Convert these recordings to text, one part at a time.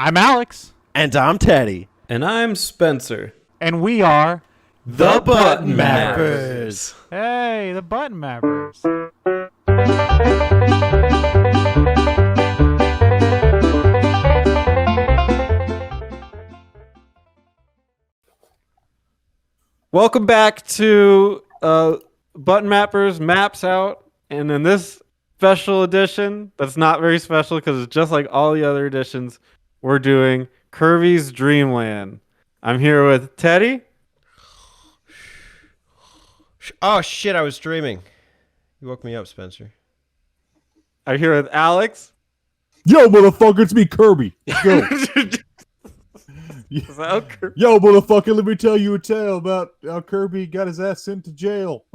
I'm Alex. And I'm Teddy. And I'm Spencer. And we are The Button Mappers. Hey, the Button Mappers. Welcome back to Button Mappers Maps Out. And in this special edition, that's not very special because it's just like all the other editions, we're doing Kirby's Dream Land. I'm here with Teddy. Oh, shit, I was dreaming. You woke me up, Spencer. I'm here with Alex. Yo, motherfucker, it's me, Kirby. Yo. Is that Kirby? Yo, motherfucker, let me tell you a tale about how Kirby got his ass sent to jail.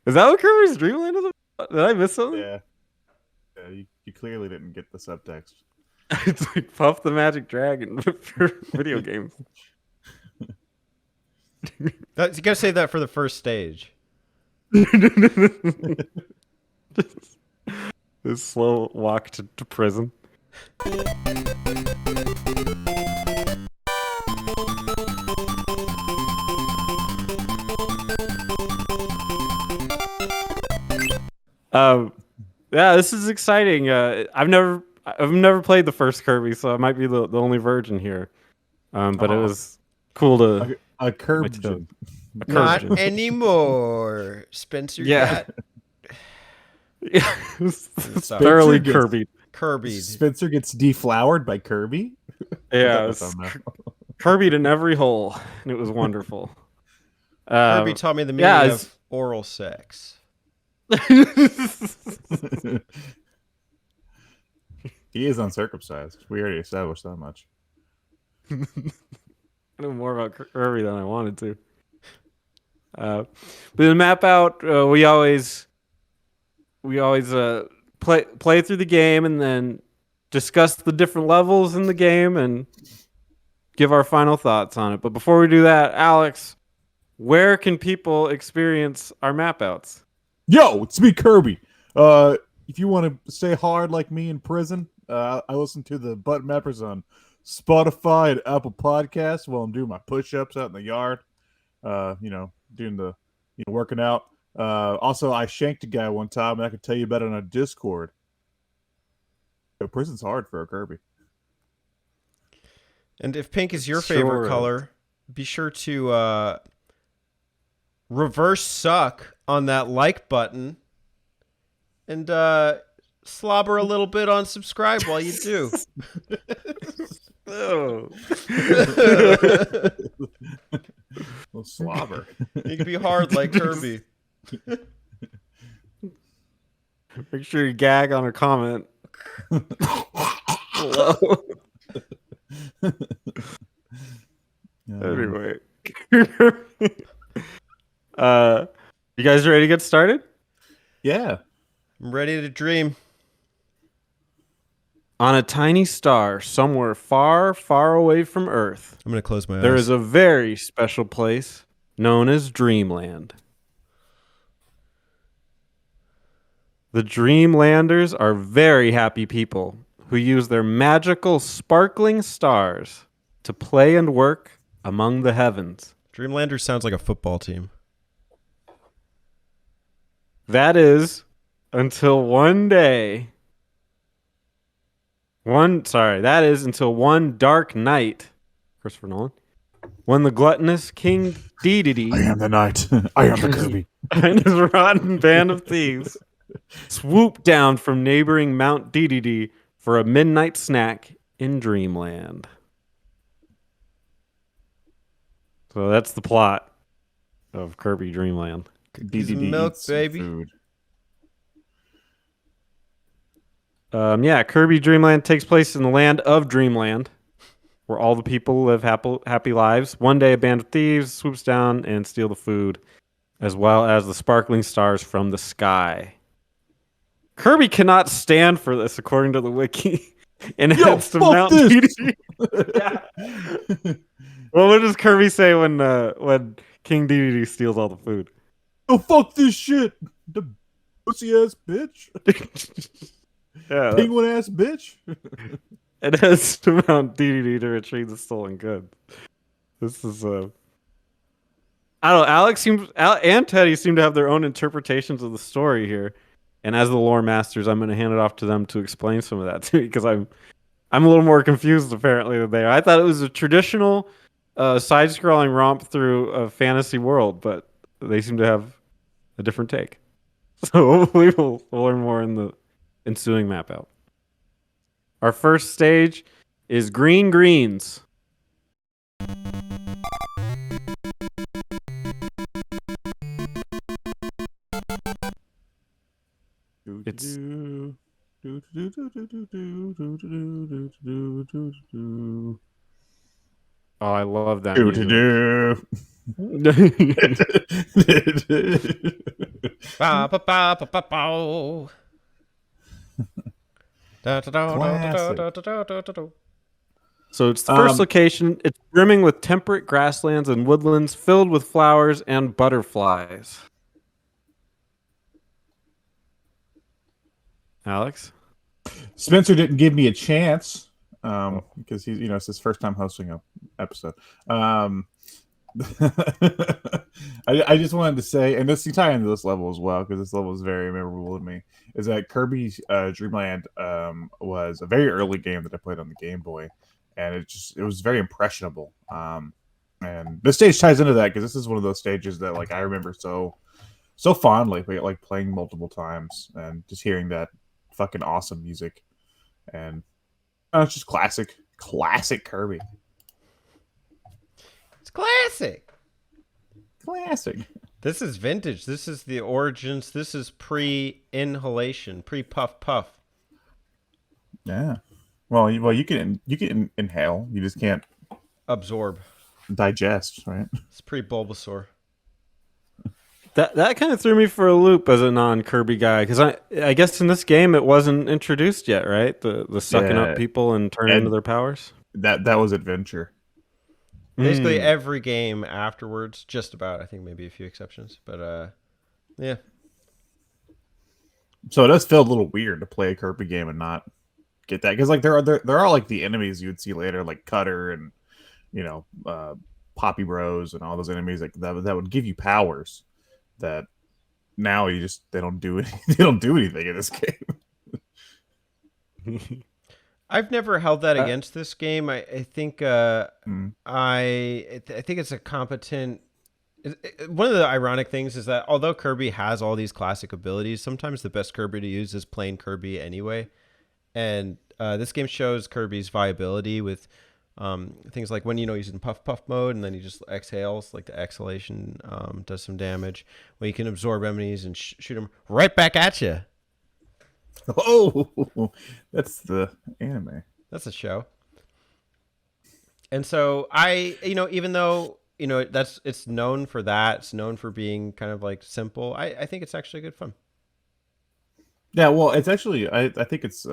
Is that what Kirby's Dream Land is about? Did I miss something? Yeah, you clearly didn't get the subtext. It's like Puff the Magic Dragon for video games. You gotta save that for the first stage. This slow walk to prison. Yeah, this is exciting. I've never played the first Kirby, so I might be the only virgin here. But it was cool to A Kirby. Not anymore. Spencer got thoroughly Kirby. Kirby'd. Spencer gets deflowered by Kirby? Yeah, it was Kirby'd in every hole, and it was wonderful. Kirby taught me the meaning of oral sex. He is uncircumcised. We already established that much. I know more about Kirby than I wanted to. But in Map Out, we always play through the game and then discuss the different levels in the game and give our final thoughts on it. But before we do that, Alex, where can people experience our Map Outs? Yo, it's me, Kirby. If you want to stay hard like me in prison, I listen to the Button Mappers on Spotify and Apple Podcasts while I'm doing my push-ups out in the yard. Doing the working out. Also, I shanked a guy one time, and I could tell you about it on a Discord. So prison's hard for a Kirby. And if pink is your favorite color, be sure to reverse suck on that like button and slobber a little bit on subscribe while you do. Oh. Little slobber. You can be hard like Kirby. Make sure you gag on a comment. Anyway. You guys ready to get started? Yeah. I'm ready to dream. On a tiny star somewhere far, far away from Earth, I'm going to close my eyes. there is a very special place known as Dreamland. The Dreamlanders are very happy people who use their magical, sparkling stars to play and work among the heavens. Dreamlander sounds like a football team. That is until one dark night, Christopher Nolan, when the gluttonous King Dedede I am the knight. I am the Kirby. and his rotten band of thieves swoop down from neighboring Mount Dedede for a midnight snack in Dreamland. So that's the plot of Kirby Dreamland. Cookies and milk, baby. Food. Kirby Dreamland takes place in the land of Dreamland, where all the people live happy lives. One day, a band of thieves swoops down and steal the food, as well as the sparkling stars from the sky. Kirby cannot stand for this, according to the wiki, and heads to Mount Dedede. Well, what does Kirby say when King Dedede steals all the food? Oh, fuck this shit! The pussy ass bitch. Yeah, Penguin ass bitch. It has to mount DDD to retrieve the stolen goods. This is I don't know. And Teddy seem to have their own interpretations of the story here, and as the lore masters, I'm going to hand it off to them to explain some of that to me because I'm a little more confused apparently than they are. I thought it was a traditional side-scrolling romp through a fantasy world, but they seem to have a different take. So hopefully we'll learn more in the ensuing map out. Our first stage is Green Greens. It's oh, I love that music. Ba, ba, ba, ba, ba, bow. Da, da, da, da, da, da, da, da, da, da. So it's the first location. It's brimming with temperate grasslands and woodlands filled with flowers and butterflies. Alex? Spencer didn't give me a chance because he's, it's his first time hosting an episode. I just wanted to say, and this you tie into this level as well because this level is very memorable to me, is that Kirby Dreamland was a very early game that I played on the Game Boy, and it was very impressionable. And this stage ties into that because this is one of those stages that like I remember so fondly, like playing multiple times and just hearing that fucking awesome music, and it's just classic Kirby. It's classic. This is vintage. This is the origins. This is pre-inhalation, pre-puff puff. Yeah. Well, you can inhale. You just can't Absorb. digest, right? It's pre-Bulbasaur. That kind of threw me for a loop as a non-Kirby guy because I guess in this game it wasn't introduced yet, right? The sucking up people and turning into their powers. That was adventure. Basically every game afterwards, just about. I think maybe a few exceptions, but yeah. So it does feel a little weird to play a Kirby game and not get that because like there are like the enemies you would see later, like Cutter and Poppy Bros and all those enemies like that would give you powers that now they don't do anything in this game. I've never held that against this game. I think I think it's a competent. One of the ironic things is that although Kirby has all these classic abilities, sometimes the best Kirby to use is plain Kirby anyway. And this game shows Kirby's viability with things like when he's in puff mode and then he just exhales, like the exhalation does some damage. When you can absorb enemies and shoot them right back at you. Oh, that's the anime. That's a show. And so even though it's known for that, it's known for being kind of like simple. I think it's actually good fun. Yeah, well, it's actually I think it's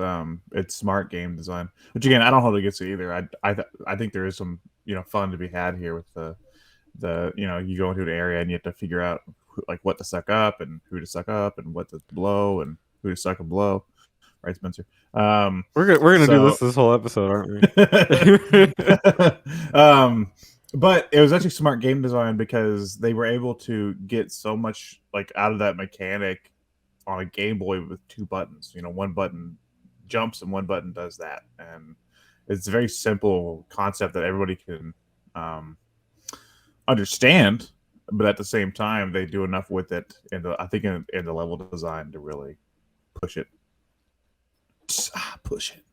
smart game design, which again I don't hold against it either. I think there is some fun to be had here with the you go into an area and you have to figure out like what to suck up and who to suck up and what to blow and who to suck and blow, right, Spencer? We're gonna do this whole episode, aren't we? But it was actually smart game design because they were able to get so much like out of that mechanic on a Game Boy with two buttons. One button jumps and one button does that, and it's a very simple concept that everybody can understand. But at the same time, they do enough with it in the level design to really push it. Push it.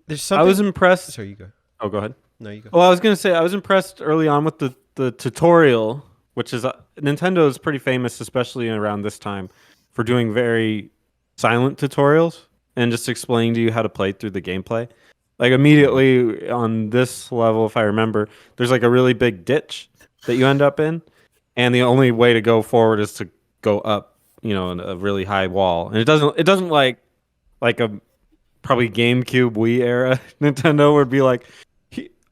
There's something. I was impressed. Sorry, you go. Oh, go ahead. No, you go. Well, I was gonna say I was impressed early on with the tutorial, which is Nintendo is pretty famous, especially around this time, for doing very silent tutorials and just explaining to you how to play through the gameplay. Like immediately on this level, if I remember, there's like a really big ditch that you end up in, and the only way to go forward is to go up, in a really high wall. And it doesn't like a probably GameCube Wii era Nintendo would be like.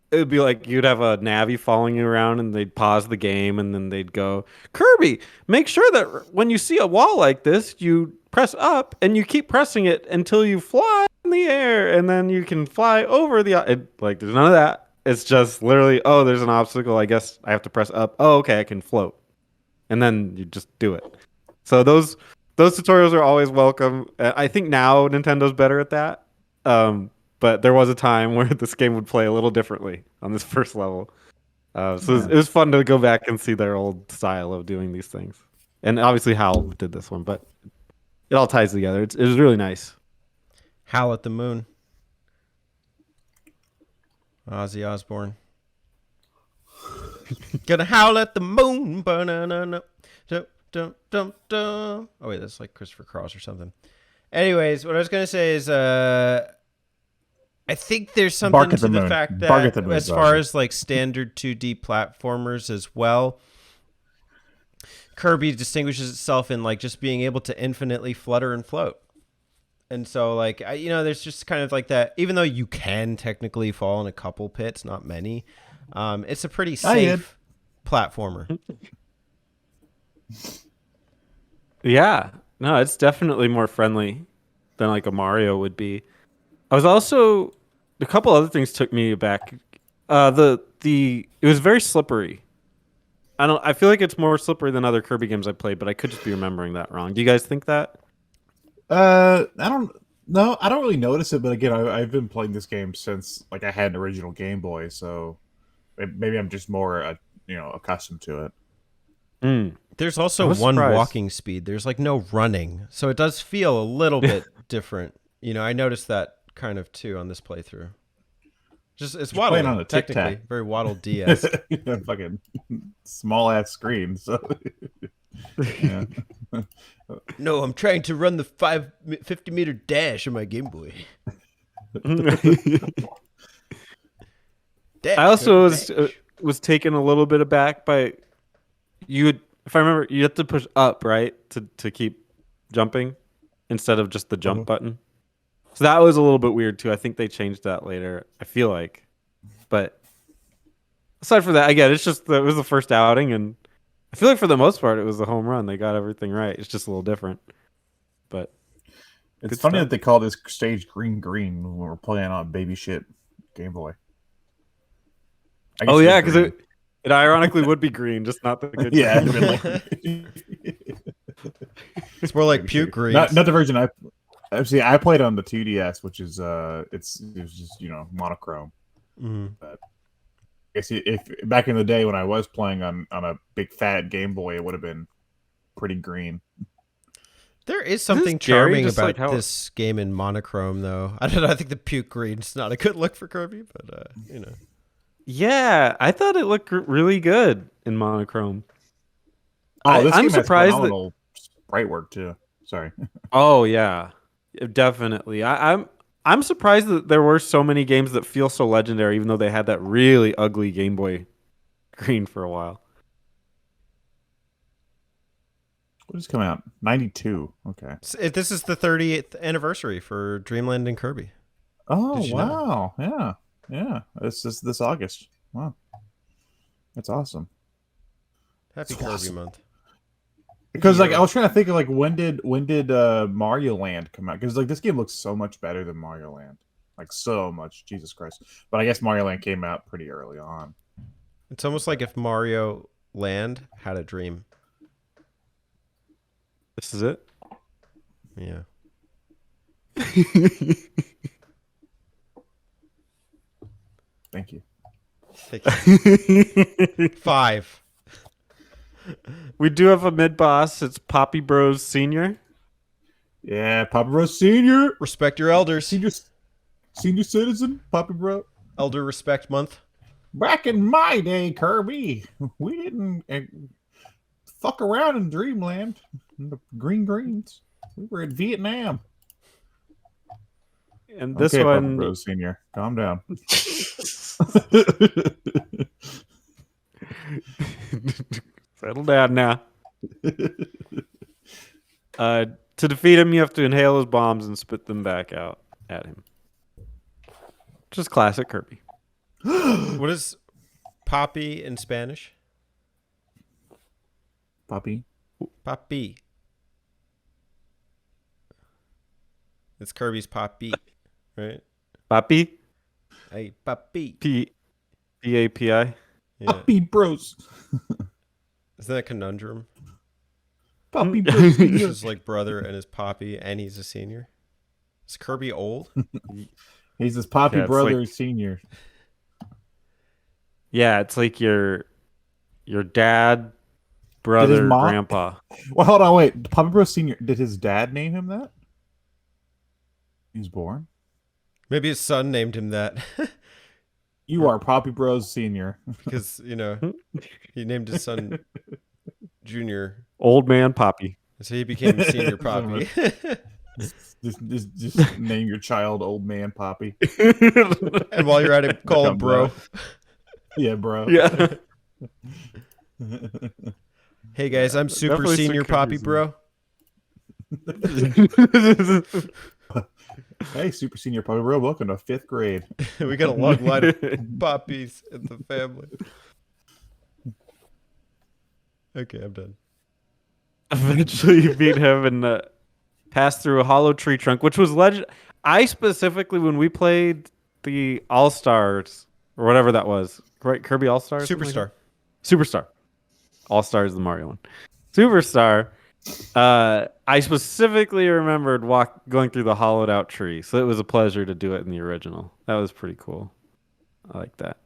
It would be like you'd have a Navi following you around and they'd pause the game and then they'd go, Kirby, make sure that when you see a wall like this, you press up and you keep pressing it until you fly in the air, and then you can fly over like there's none of that. It's just literally, oh, there's an obstacle. I guess I have to press up. Oh, okay, I can float, and then you just do it. So those tutorials are always welcome. I think now Nintendo's better at that. But there was a time where this game would play a little differently on this first level. It was fun to go back and see their old style of doing these things. And obviously Hal did this one, but it all ties together. It was really nice. Howl at the Moon. Ozzy Osbourne. Gonna howl at the moon. Ba-na-na-na. Dum, dum, dum. Oh, wait, that's like Christopher Cross or something. Anyways, what I was going to say is I think there's something to the fact that as far as like standard 2D platformers as well, Kirby distinguishes itself in like just being able to infinitely flutter and float. And so like, there's just kind of like that, even though you can technically fall in a couple pits, not many, it's a pretty safe platformer. Yeah. No, it's definitely more friendly than like a Mario would be. I was also a couple other things took me aback. It was very slippery. I feel like it's more slippery than other Kirby games I played, but I could just be remembering that wrong. Do you guys think that? I don't really notice it, but again, I've been playing this game since like I had an original Game Boy, so maybe I'm just more accustomed to it. There's also one walking speed. There's like no running, so it does feel a little bit different. I noticed that kind of too on this playthrough. Just it's waddled on technically, very Waddle DS. Fucking small ass screen. So yeah. No, I'm trying to run the 50-meter dash on my Game Boy. I also was taken a little bit aback by if I remember, you have to push up, right, to keep jumping instead of just the jump button. So that was a little bit weird too. I think they changed that later. I feel like, but aside from that, again, it's just it was the first outing, and I feel like for the most part, it was a home run. They got everything right. It's just a little different, but it's funny that they call this stage green when we're playing on baby shit Game Boy. Oh yeah, because it ironically would be green, just not the good. Yeah, it's more like puke green. Not the version I played on the 2DS, which is it was just monochrome. Mm-hmm. But I guess if back in the day when I was playing on a big fat Game Boy, it would have been pretty green. There is something charming about this game in monochrome, though. I don't know. I think the puke green's not a good look for Kirby, but Yeah, I thought it looked really good in monochrome. Oh, I'm surprised that sprite work too. Sorry. Oh yeah, definitely. I'm surprised that there were so many games that feel so legendary, even though they had that really ugly Game Boy green for a while. What just come out? 92. Okay. This is the 30th anniversary for Dreamland and Kirby. Oh wow! Yeah. Yeah, this is this August. Wow, that's awesome. Happy Kirby Month. Because I was trying to think of when did Mario Land come out? Because this game looks so much better than Mario Land, like so much. Jesus Christ! But I guess Mario Land came out pretty early on. It's almost like if Mario Land had a dream. This is it. Yeah. Thank you. 5. We do have a mid boss. It's Poppy Bros Senior. Yeah, Poppy Bros Senior. Respect your elders. Senior citizen, Poppy Bro. Elder Respect Month. Back in my day, Kirby, we didn't fuck around in Dreamland. The greens. We were in Vietnam. And this one, one, Poppy Bros Senior, calm down. Settle down now. To defeat him, you have to inhale his bombs and spit them back out at him. Just classic Kirby. What is Poppy in Spanish? Poppy. Poppy. It's Kirby's Poppy. right? Papi? Hey, papi. P-A-P-I? Yeah. Puppy Bros. Isn't that a conundrum? Puppy Bros. He's his like brother and his poppy, and he's a senior. Is Kirby old? He's his poppy Yeah, it's brother like- senior. Yeah, it's like your dad, brother, mom- grandpa. Well, hold on, wait. Puppy Bros senior. Did his dad name him that? He's born. Maybe his son named him that You are Poppy Bros senior. because he named his son Junior, Old man Poppy. so he became Senior Poppy. Just name your child Old Man Poppy. And while you're at it, call him bro. Yeah, bro. Yeah. Hey guys, I'm Super Definitely Senior some Poppy, Kirby's bro. Hey, Super Senior Poppy Bro, welcome to 5th grade. We got a long line of poppies in the family. Okay, I'm done. Eventually, you beat him and pass through a hollow tree trunk, which was legend. I specifically, when we played the All Stars or whatever that was, right? Kirby All Stars, Superstar. Superstar. All Stars, the Mario one. Superstar. I specifically remembered going through the hollowed out tree, so it was a pleasure to do it in the original. That was pretty cool. I like that.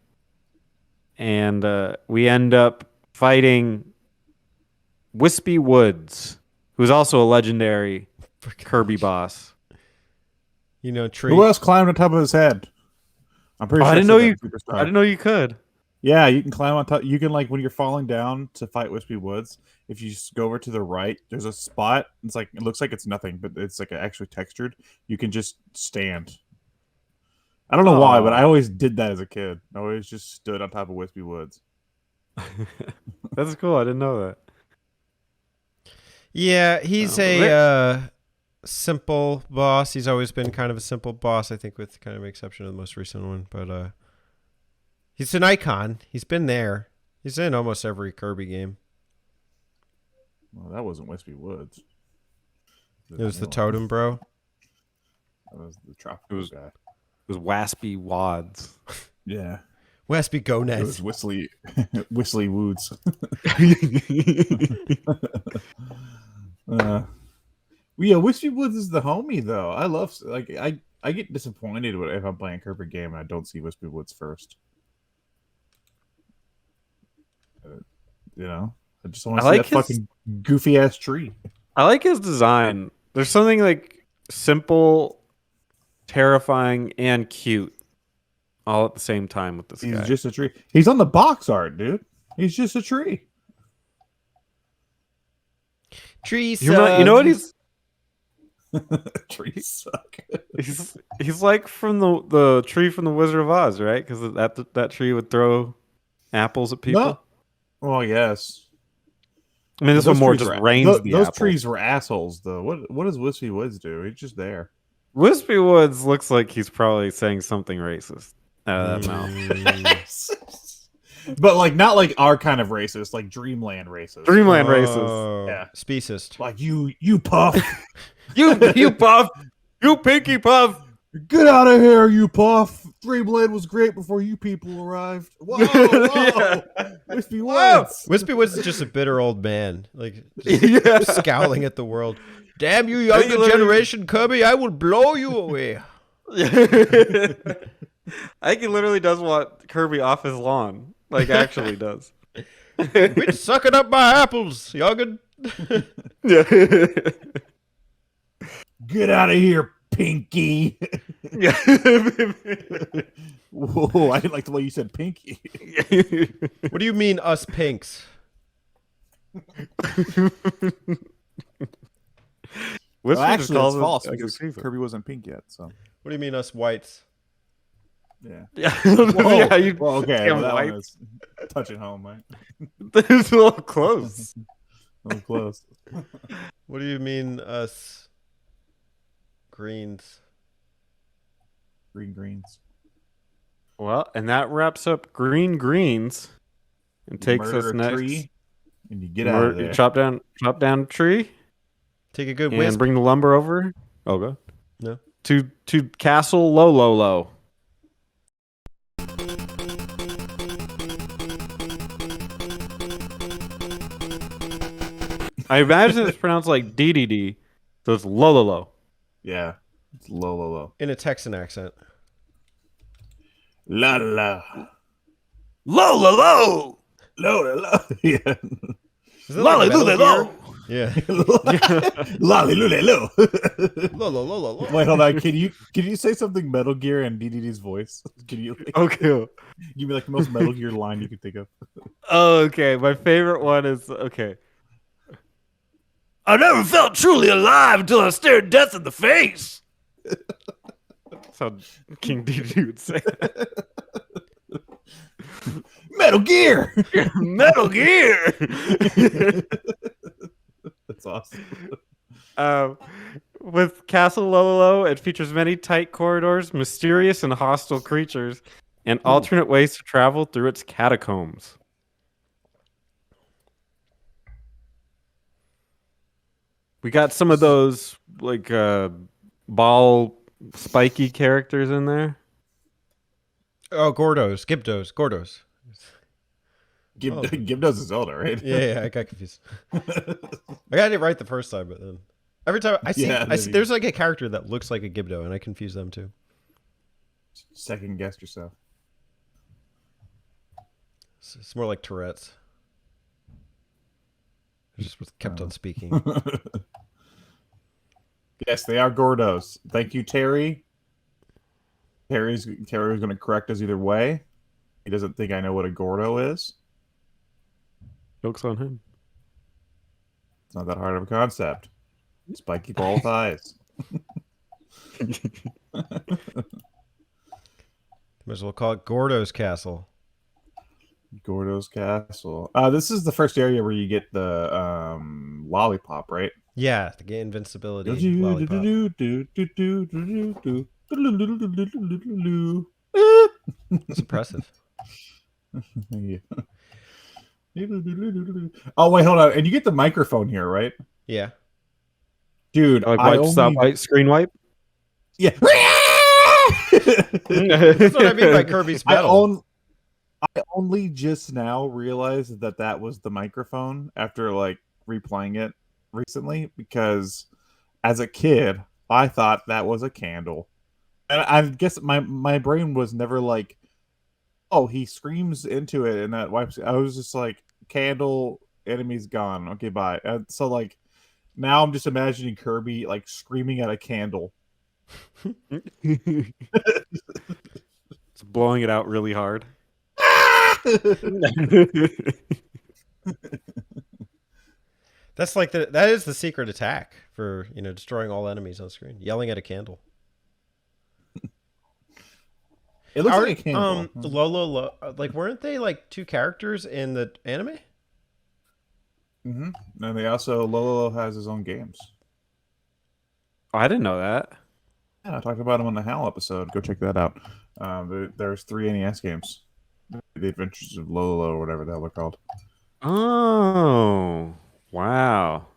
And we end up fighting Wispy Woods, who's also a legendary Kirby boss. Tree. Who else climbed on top of his head? I'm pretty sure I didn't said know that you. in Superstar. I didn't know you could. Yeah, you can climb on top. You can, like, when you're falling down to fight Wispy Woods, if you just go over to the right, there's a spot. It's like, it looks like it's nothing, but it's like actually textured. You can just stand. I don't know why, but I always did that as a kid. I always just stood on top of Wispy Woods. That's cool. I didn't know that. Yeah, he's a simple boss. He's always been kind of a simple boss, I think, with kind of an exception of the most recent one. But he's an icon. He's been there. He's in almost every Kirby game. Well, that wasn't Wispy Woods. It was the Totem Bro. That was the tropical guy. It was Waspy Wads. Yeah. Wispy It Gonads. was Wispy Woods. Yeah, Wispy Woods is the homie though. I love I get disappointed if I'm playing a Kirby game and I don't see Wispy Woods first. I just want to see that fucking goofy ass tree. I like his design. There's something like simple, terrifying, and cute all at the same time with this guy. He's just a tree. He's on the box art, dude. He's just a tree. Trees. You know what he's? Trees suck. He's like from the tree from the Wizard of Oz, right? Because that tree would throw apples at people. No. Well, yes. I mean, this one more just rains the those apples. trees were assholes, though. What does Wispy Woods do? He's just there. Wispy Woods looks like he's probably saying something racist out of that mouth. But like not like our kind of racist, like Dreamland racist. Dreamland racist. Yeah. Speciest. Like you puff. You puff. You pinky puff. Get out of here, you puff. Dreamland was great before you people arrived. Whoa, Yeah. Wispy Woods. Wispy Woods is just a bitter old man, like just scowling at the world. Damn you, younger generation, Kirby! I will blow you away. I think he literally does want Kirby off his lawn. Like, actually does. Quit sucking up my apples, youngin. Get out of here, Pinky. Whoa, I didn't like the way you said Pinky. What do you mean, us pinks? Well, actually, calls it's false it because Kirby wasn't pink yet. So What do you mean, us whites? yeah. Whoa. Yeah, you Well, okay, damn that white. one is touching home, right? It's a little close. A little close. What do you mean, us greens? Greens. Well, and that wraps up Green Greens and takes Murder us a next. tree, and you get out of You there. chop down a tree Take a good and wisp. bring the lumber over. Oh, go. No. To Castle Lololo. I imagine it's pronounced like DDD, so it's Lololo. Yeah. It's low, low, low. In a Texan accent. La la. Lololo! La la la. Yeah. Is it like Metal Gear? Yeah. Lolly lule lo. Lo, lo, lo, lo, lo. Wait, hold on. Can you say something Metal Gear in DDD's voice? Can you Okay. give me like the most Metal Gear line you can think of? Okay, my favorite one is okay. I never felt truly alive until I stared death in the face. That's how King DDD would say that. Metal Gear. Metal Gear. That's awesome. With Castle Lololo, it features many tight corridors, mysterious and hostile creatures, and alternate ways to travel through its catacombs. We got some of those like ball spiky characters in there. Oh, Gordos. Gordos. Gibdo's is Zelda, right? Yeah, I got confused. I got it right the first time, but then every time I see, Yeah, there's like a character that looks like a Gibdo, and I confuse them too. Second guess yourself. It's more like Tourette's. I just was kept on speaking. Yes, they are Gordos. Thank you, Terry. Terry's going to correct us either way. He doesn't think I know what a Gordo is. Joke's on him. It's not that hard of a concept. Spiky ball thighs. Might as well call it Gordo's Castle. Gordo's Castle. This is the first area where you get the lollipop, right? Yeah, the game invincibility lollipop. It's impressive. Yeah. Oh wait, hold on. And you get the microphone here, right? Yeah. Dude, Like I wipe, stop, wipe, screen wipe. Yeah. That's what I mean by Kirby's metal. I only just now realized that was the microphone after like replaying it recently, because as a kid I thought that was a candle, and I guess my brain was never like, oh, he screams into it and that wipes. I was just like, candle, enemy's gone, okay, bye. And so like now I'm just imagining Kirby like screaming at a candle. It's blowing it out really hard. That is the secret attack for, destroying all enemies on screen. Yelling at a candle. It looks like a candle. Lolo, like, weren't they like two characters in the anime? Mm-hmm. And they also, Lolo has his own games. Oh, I didn't know that. Yeah, I talked about him on the HAL episode. Go check that out. There's 3 NES games. The Adventures of Lolo, or whatever the hell they're called. Oh, wow.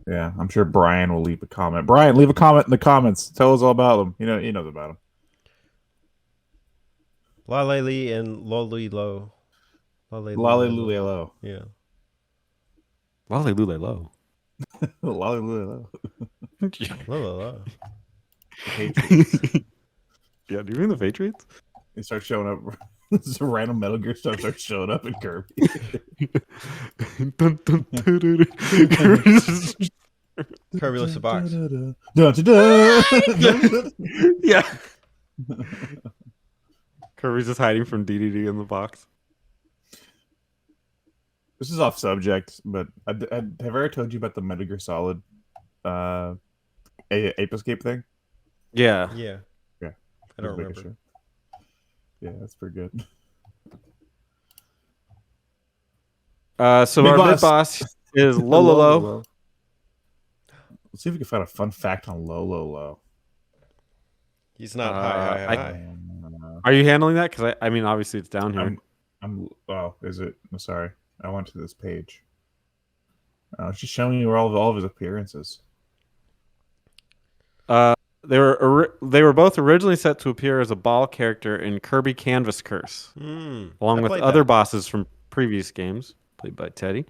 Yeah, I'm sure Brian will leave a comment. Brian, leave a comment in the comments. Tell us all about them. He knows about them. Laleli and Lolilo. Lalilulelo. Yeah. Lalilulelo. Lalilulelo. Lolilo. Yeah, do you mean the Patriots? They start showing up. This random Metal Gear stuff starts showing up in Kirby. Kirby lifts a box. Yeah. Kirby's just hiding from DDD in the box. This is off subject, but have I ever told you about the Metal Gear Solid Ape Escape thing? Yeah. Yeah. Yeah. I don't remember. Sure. Yeah, that's pretty good. So Big our boss. mid boss is Lololo. Let's see if we can find a fun fact on Lololo. He's not high. Are you handling that? Because I mean, obviously it's down here. Oh, is it? I'm sorry. I went to this page. It's just showing you all of his appearances. They were both originally set to appear as a ball character in Kirby Canvas Curse, along with other bosses from previous games played by Teddy,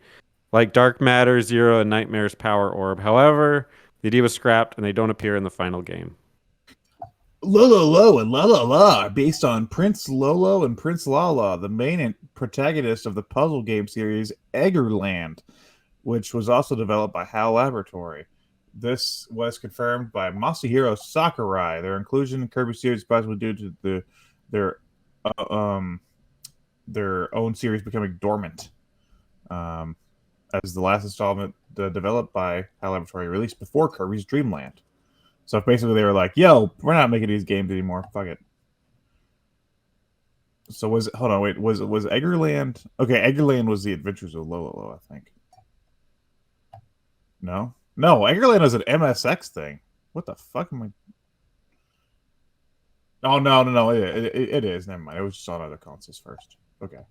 like Dark Matter, Zero, and Nightmare's Power Orb. However, the idea was scrapped, and they don't appear in the final game. Lolo and La La La are based on Prince Lolo and Prince Lala, the main protagonist of the puzzle game series Eggerland, which was also developed by HAL Laboratory. This was confirmed by Masahiro Sakurai. Their inclusion in Kirby series is possibly due to their own series becoming dormant. As the last installment developed by HAL Laboratory released before Kirby's Dream Land. So basically they were like, yo, we're not making these games anymore. Fuck it. So was Eggerland... Okay, Eggerland was the Adventures of Lolo, I think. No, Eggerland was an MSX thing. What the fuck am I? Oh no! It is. Never mind. It was just on other consoles first. Okay.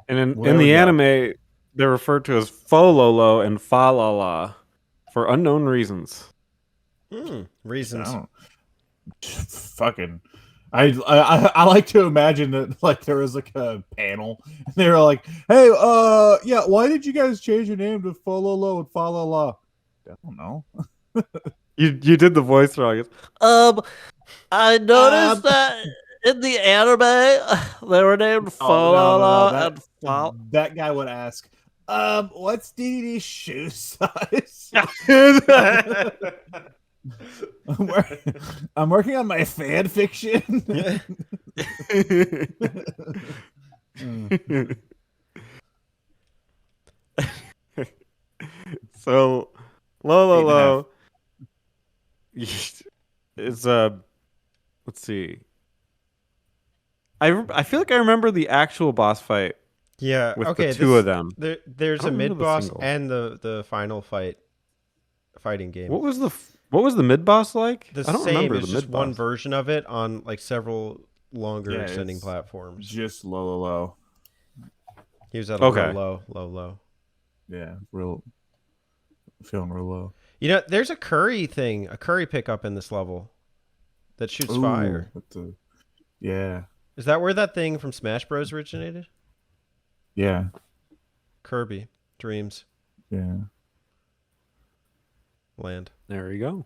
And in the anime, they're referred to as Fololo and Falala for unknown reasons. Reasons. Fucking. I like to imagine that like there was like a panel and they were like, hey, yeah, why did you guys change your name to Fololo and Falala? I don't know. You did the voice wrong. I noticed that in the anime they were named Falala and Fal. That guy would ask, what's DDD's shoe size? I'm working on my fan fiction. So, Lolo is let's see. I feel like I remember the actual boss fight. Yeah, with okay, the two of them. There's a mid boss and the final fighting game. What was the mid boss like? The I don't same. remember It's the just mid one boss. version of it on like several longer extending platforms. Just low. He was at a low. Yeah, feeling real low. You know, there's a curry pickup in this level that shoots fire. Yeah. Is that where that thing from Smash Bros originated? Yeah. Kirby Dreams Yeah. Land. There you go.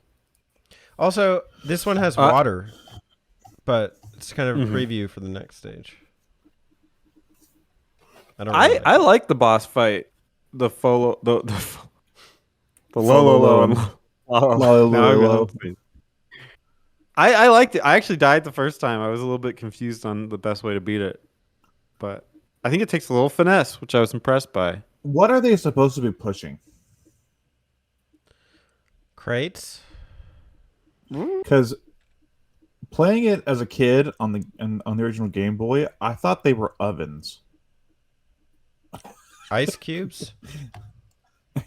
Also, this one has water, but it's kind of a preview for the next stage. I like the boss fight. The Lolo and Lolo. I liked it. I actually died the first time. I was a little bit confused on the best way to beat it, but I think it takes a little finesse, which I was impressed by. What are they supposed to be pushing? Crates? Because playing it as a kid on the original Game Boy, I thought they were ovens. Ice cubes?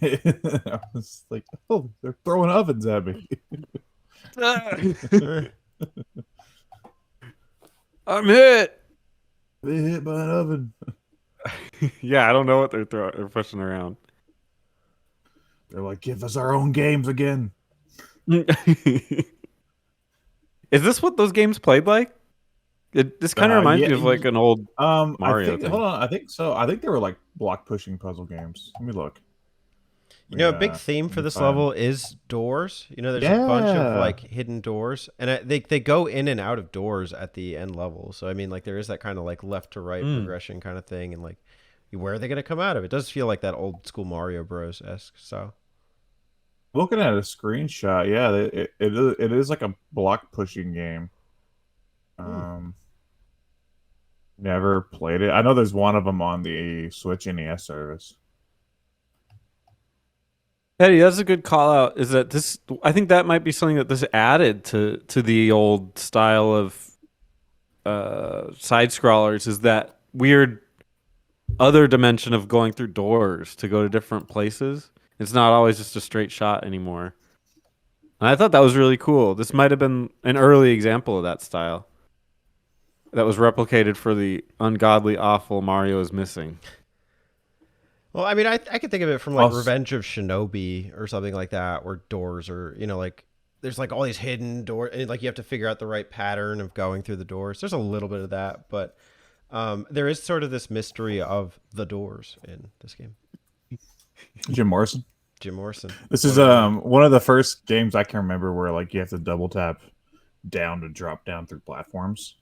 I was like, oh, they're throwing ovens at me. I'm hit. They hit by an oven. Yeah, I don't know what they're pushing around. They're like, give us our own games again. Is this what those games played like? This kind of reminds me of like an old Mario thing. Hold on, I think so. I think they were like block pushing puzzle games. Let me look. You know, a big theme for this level is doors. You know, there's a bunch of like hidden doors, and they go in and out of doors at the end level. So I mean, like there is that kind of like left to right progression kind of thing, and like where are they going to come out of? It does feel like that old school Mario Bros esque. So looking at a screenshot, yeah, it is like a block pushing game. Never played it. I know there's one of them on the Switch NES service. Eddie, that's a good call out. Is that this? I think that might be something that this added to the old style of side scrollers. Is that weird other dimension of going through doors to go to different places? It's not always just a straight shot anymore. And I thought that was really cool. This might have been an early example of that style that was replicated for the ungodly, awful Mario is Missing. Well, I mean, I could think of it from like Revenge of Shinobi or something like that, where doors are, you know, like there's like all these hidden doors, and like you have to figure out the right pattern of going through the doors. There's a little bit of that, but there is sort of this mystery of the doors in this game. Jim Morrison. Jim Morrison. This is one of the first games I can remember where like you have to double tap down to drop down through platforms.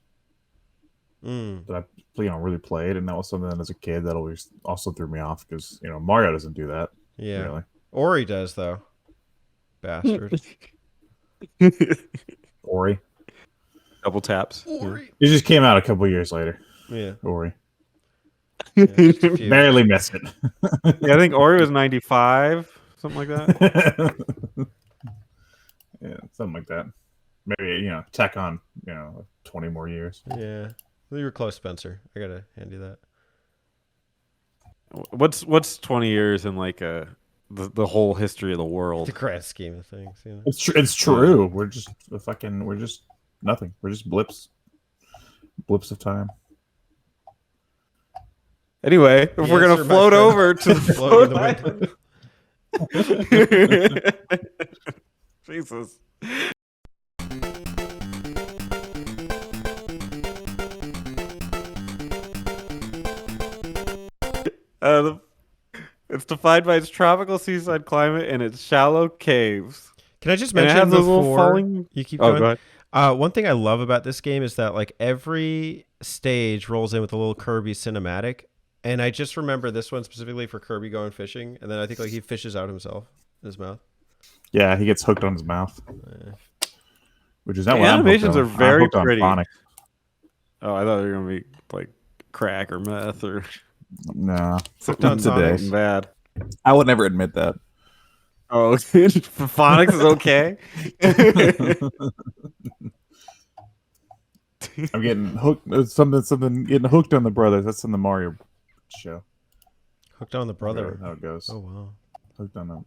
That I really played, and that was something that as a kid that always also threw me off because Mario doesn't do that. Yeah, really. Ori does though. Bastard. Ori. Double taps. Ori. It just came out a couple years later. Yeah. Ori. Yeah, just a few. Barely missed it. Yeah, I think Ori was 95, something like that. Yeah, something like that. Maybe tack on 20 more years. Yeah. You were close, Spencer. I gotta hand you that. What's 20 years in like the whole history of the world? The grand scheme of things. It's true. We're just nothing. We're just blips of time. Anyway, if we're gonna float over to the float Jesus. It's defined by its tropical seaside climate and its shallow caves. Can I just And it mention has those little before falling... you keep Oh, going? go ahead. One thing I love about this game is that like every stage rolls in with a little Kirby Cinematic, and I just remember this one specifically for Kirby going fishing, and then I think like he fishes out himself in his mouth. Yeah, he gets hooked on his mouth, which is not The what animations I'm are hooked on. very I'm hooked on pretty. phonics. Oh, I thought they were gonna be like crack or meth or No, Hooked on today. Sonic. bad. I would never admit that. Oh, phonics is okay. I'm getting hooked. Something getting hooked on the brothers. That's in the Mario show. Hooked on the brother. How it goes. Oh wow. Hooked on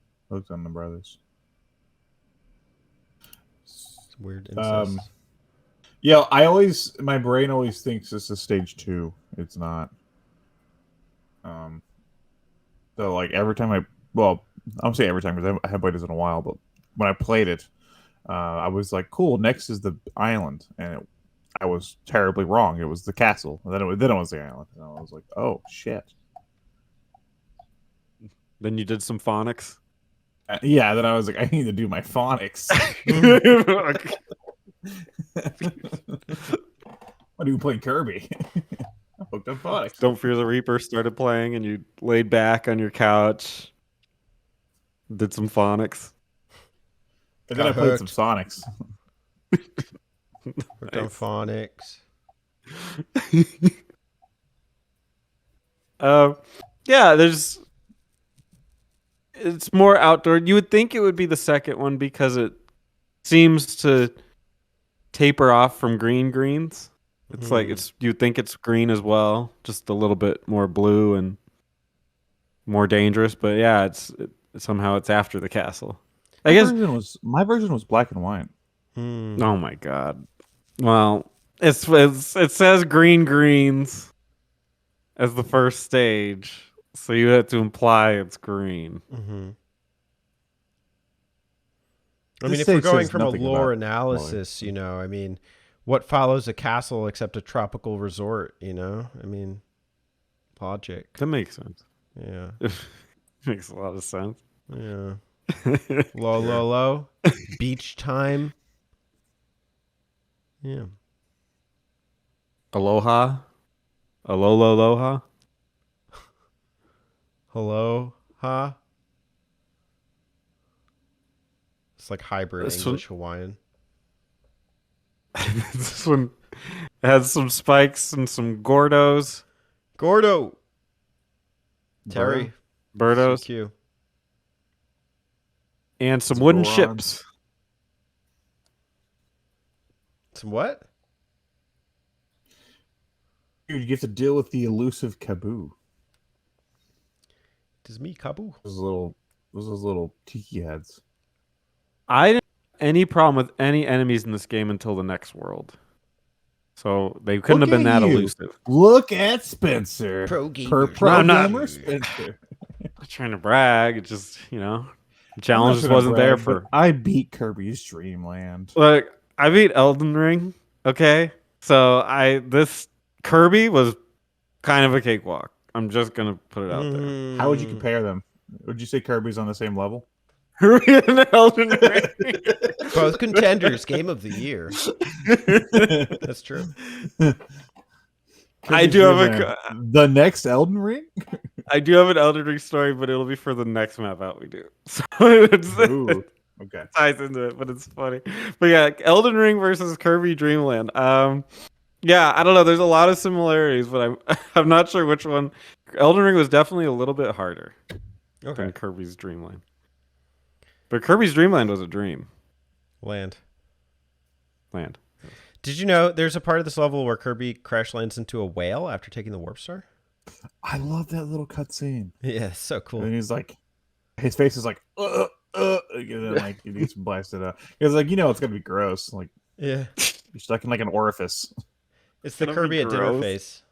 the brothers. It's weird incest. Yeah, my brain always thinks this is stage 2. It's not. So like every time I'm saying every time because I haven't played this in a while, but when I played it, I was like, cool, next is the island, and I was terribly wrong. It was the castle, and then it was the island, and I was like, oh shit. Then you did some phonics. Yeah, then I was like, I need to do my phonics. What are you playing Kirby? I'm hooked on phonics. Don't Fear the Reaper started playing, and you laid back on your couch, did some phonics. And then I played some Sonics. Hooked on phonics. Yeah, it's more outdoor. You would think it would be the second one because it seems to taper off from greens. It's like you'd think it's green as well, just a little bit more blue and more dangerous. But yeah, somehow it's after the castle. I guess my version was black and white. Oh my god. Well, it says greens as the first stage, so you have to imply it's green. Mm-hmm. I mean, if we're going from a lore analysis, I mean, what follows a castle except a tropical resort? I mean, logic. That makes sense. Yeah, makes a lot of sense. Yeah. Low. Beach time. Yeah. Aloha. Aloha. Hello, huh? It's like hybrid English Hawaiian. This one has some spikes and some Gordos. Gordo. Terry. Birdos. CQ. And some wooden ships. Some what? Dude, you get to deal with the elusive Kaboo. Does me Kaboo? Those little tiki heads. I didn't have any problem with any enemies in this game until the next world. So they couldn't have been that elusive. Look at Spencer. Pro gamer. I'm not Spencer. trying to brag. It's just, Challenge just wasn't there for. I beat Kirby's Dream Land. Like I beat Elden Ring. Okay, so this Kirby was kind of a cakewalk. I'm just gonna put it out there. How would you compare them? Would you say Kirby's on the same level? Kirby and Elden Ring. Both contenders, game of the year. That's true. I do have the next Elden Ring. I do have an Elden Ring story, but it'll be for the next map out we do. So Ooh, okay. It ties into it, but it's funny. But yeah, Elden Ring versus Kirby Dreamland. Yeah, I don't know. There's a lot of similarities, but I'm not sure which one. Elden Ring was definitely a little bit harder than Kirby's Dreamland. But Kirby's Dreamland was a dream. Land. Did you know there's a part of this level where Kirby crash lands into a whale after taking the warp star? I love that little cutscene. Yeah, it's so cool. And he's like, his face is like, and then like he gets blasted out. He's like, it's gonna be gross. Like, yeah, you're stuck in like an orifice. It's the Kirby at dinner face.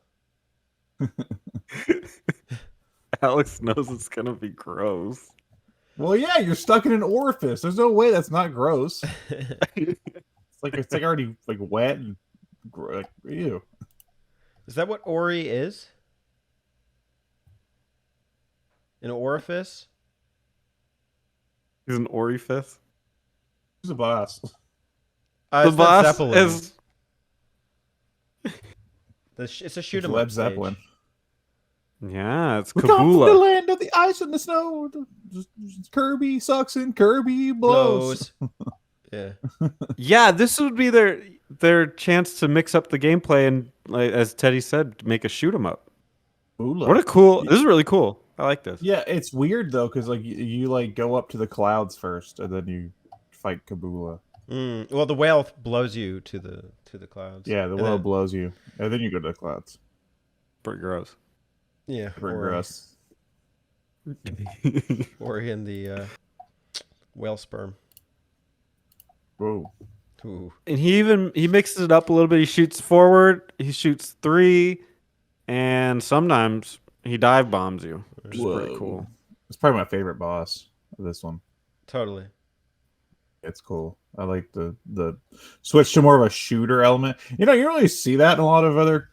Alex knows it's gonna be gross. Well, yeah, you're stuck in an orifice. There's no way that's not gross. It's like already like wet and like, ew. Is that what Ori is? An orifice? He's an orifice. Who's the boss? The boss is. It's a shoot 'em up. Led Zeppelin. Yeah, it's We come from the Kabula. land of the ice and the snow. Kirby sucks and Kirby blows. Yeah. Yeah, this would be their chance to mix up the gameplay and, like, as Teddy said, make a shoot 'em up. Ooh, What a cool! This is really cool. I like this. Yeah, it's weird though because like you like go up to the clouds first and then you fight Kabula. Well, the whale blows you to the clouds. Yeah, the whale blows you, and then you go to the clouds. Pretty gross. Yeah, Pretty gross. Or in the whale sperm. Whoa. Ooh. And he mixes it up a little bit. He shoots forward. He shoots 3, and sometimes he dive bombs you, which is pretty cool. It's probably my favorite boss of this one. Totally. It's cool. I like the switch to more of a shooter element. You don't really see that in a lot of other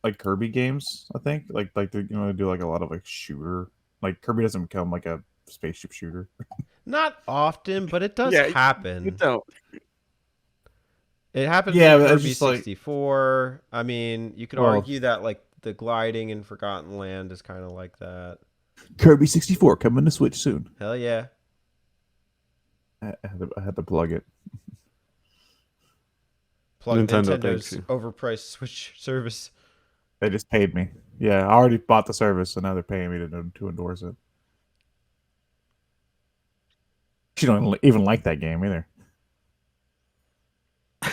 like Kirby games. I think like they do like a lot of like shooter. Like Kirby doesn't become like a spaceship shooter. Not often, but it does happen. You don't. It happens Yeah, in but Kirby it's just 64. I mean, you could argue that like the gliding in Forgotten Land is kind of like that. Kirby 64 coming to Switch soon. Hell yeah. I had to plug it. Plug Nintendo Nintendo's overpriced Switch service. They just paid me. Yeah, I already bought the service, so now they're paying me to endorse it. She don't even like that game either.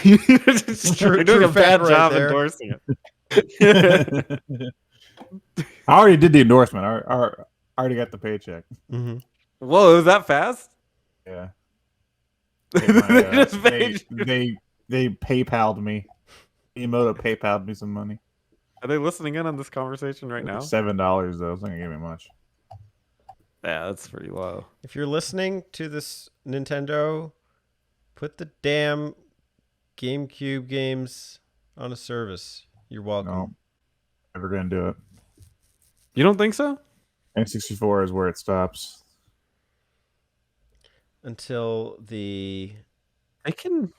You're doing a bad job endorsing it. I already did the endorsement. I already got the paycheck. Mm-hmm. Whoa, was that fast? Yeah. They They PayPal'd me. Emoto PayPal'd me some money. Are they listening in on this conversation right now? $7 though. It's not gonna give me much. Yeah, that's pretty low. If you're listening to this, Nintendo, put the damn GameCube games on a service. You're welcome. No, never gonna do it. You don't think so? N64 is where it stops. Until the They can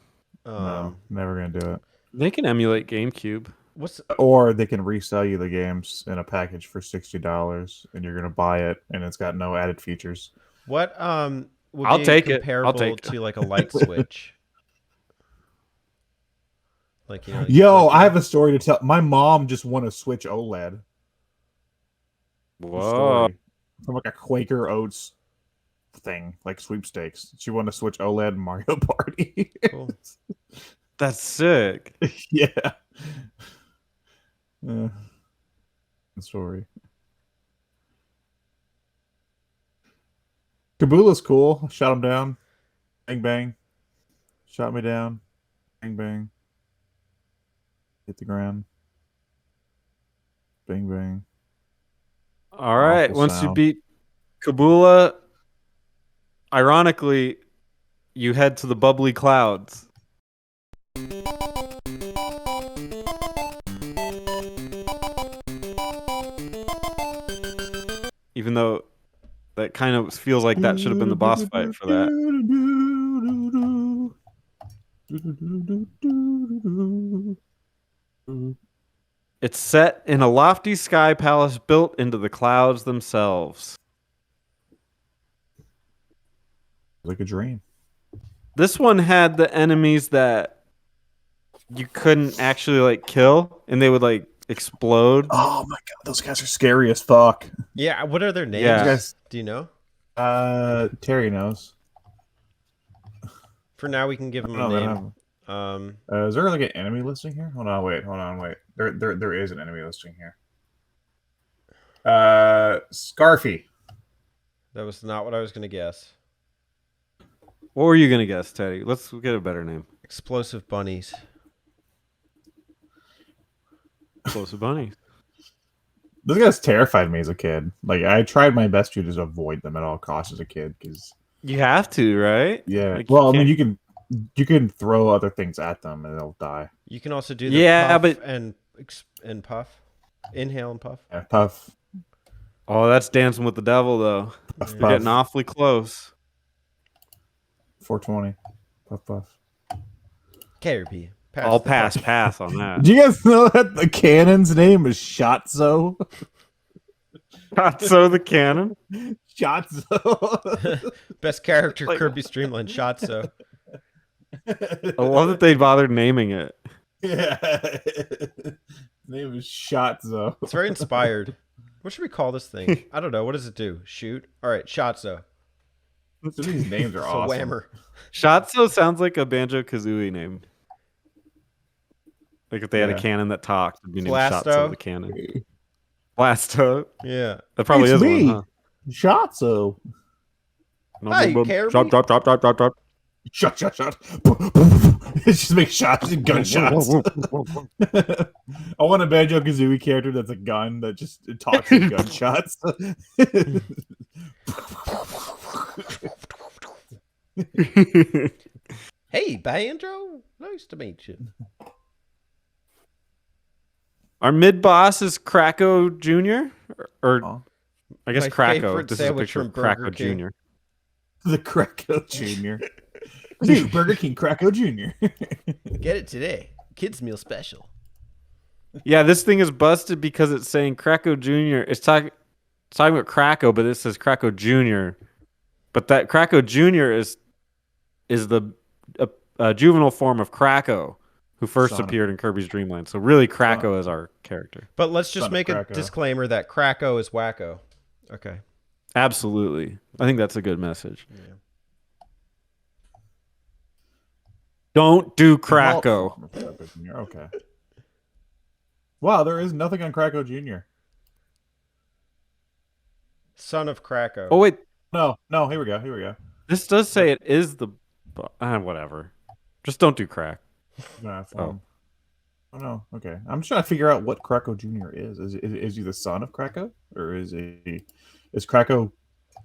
No, never gonna do it. they can emulate GameCube. Or they can resell you the games in a package for $60, and you're gonna buy it, and it's got no added features. What would I'll be take it. comparable I'll take it. to like a light switch? Like Yo, I have a story to tell. My mom just won a Switch OLED. Whoa. From like a Quaker Oats thing, like sweepstakes. She won a Switch OLED Mario Party. Cool. That's sick. Yeah. Story. Kabula's cool. Shot him down. Bang bang. Shot me down. Bang bang. Hit the ground. Bang bang. All right. Awful Once sound. you beat Kabula, ironically, you head to the Bubbly Clouds. Even though that kind of feels like that should have been the boss fight for that. It's set in a lofty sky palace built into the clouds themselves. Like a dream. This one had the enemies that you couldn't actually like kill, and they would like explode. Oh my god, those guys are scary as fuck. Yeah, what are their names? Yeah. Do you know? Terry knows. For now, we can give him a name. Is there like an enemy listing here? Hold on, wait. There is an enemy listing here. Scarfy. That was not what I was going to guess. What were you gonna guess, Teddy? Let's get a better name. Explosive bunnies. Explosive bunnies. Those guys terrified me as a kid. Like I tried my best to just avoid them at all costs as a kid because You have to, right? yeah. Like, Well, I you mean, you can throw other things at them and they'll die. You can also do the Yeah, puff but- and puff. Inhale and puff. Yeah, puff. Oh, that's dancing with the devil, though. Puff, You're puff. getting awfully close. 420. Puff, puff. Kirby. I'll the pass puff. on that. Do you guys know that the cannon's name is Shotzo? So the cannon. Shotzo. Best character, Like- Kirby Streamline shot. So I love that they bothered naming it. Yeah. His name is Shotzo. it's very inspired. What should we call this thing? I don't know. What does it do? Shoot. All right, Shotzo. So these names are So awesome. whammer. Shotzo sounds like a Banjo-Kazooie name. Like if they had Yeah. a cannon that talked, it'd be named Blasto? Shotzo the cannon. Blasto. Yeah. That probably It's is me. one, huh? Shotzo. Hi, Kirby. Drop. Shot. It just makes shots and gunshots. I want a Banjo Kazooie character that's a gun that just talks in gunshots. Hey, Banjo. Nice to meet you. Our mid boss is Krakow Jr. Or Oh. I guess My Krakow. favorite This is a sandwich picture from of Burger Krakow King. Jr. The Krakow Jr. Dude, Burger King Krakow Jr. Get it today. Kids meal special. Yeah, this thing is busted because it's saying Krakow Jr. It's talking about Krakow, but it says Krakow Jr. But that Krakow Jr. is the juvenile form of Krakow, who first Son of- appeared in Kirby's Dream Land. So really, Krakow is our character. But let's just Son of make a Krakow. disclaimer that Krakow is wacko. Okay. Absolutely, I think that's a good message. Yeah. Don't do Krakow. Okay. Wow, there is nothing on Krakow Jr. Son of Krakow. Oh wait, No, here we go. this does say it is the. Whatever. Just don't do crack. Oh no, okay. I'm just trying to figure out what Krakow Jr. is. Is he the son of Krakow? Or is Krakow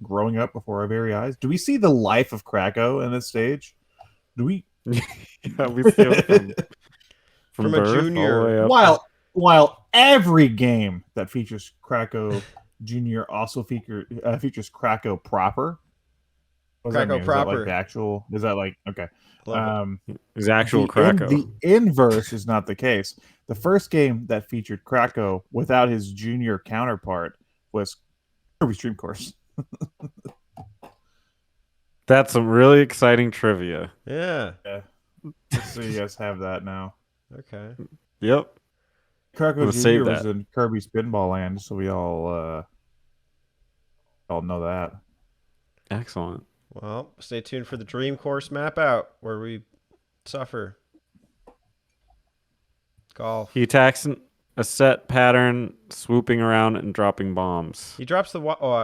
growing up before our very eyes? Do we see the life of Krakow in this stage? Do we Yeah, we see it from From a birth all the junior. way up. while every game that features Krakow Jr. also features Krakow proper? What does that Krakow mean? Is that proper. like the actual is that like okay. Love it. His actual the Krakow. the inverse is not the case. The first game that featured Krakow without his junior counterpart was Kirby Stream Course. That's some really exciting trivia. Yeah. So you guys have that now. Okay. Yep. Krakow We'll Jr. save was that. in Kirby Spinball Land, so we all know that. Excellent. Well, stay tuned for the Dream Course map out where we suffer. Golf. He attacks in a set pattern, swooping around and dropping bombs. He drops the...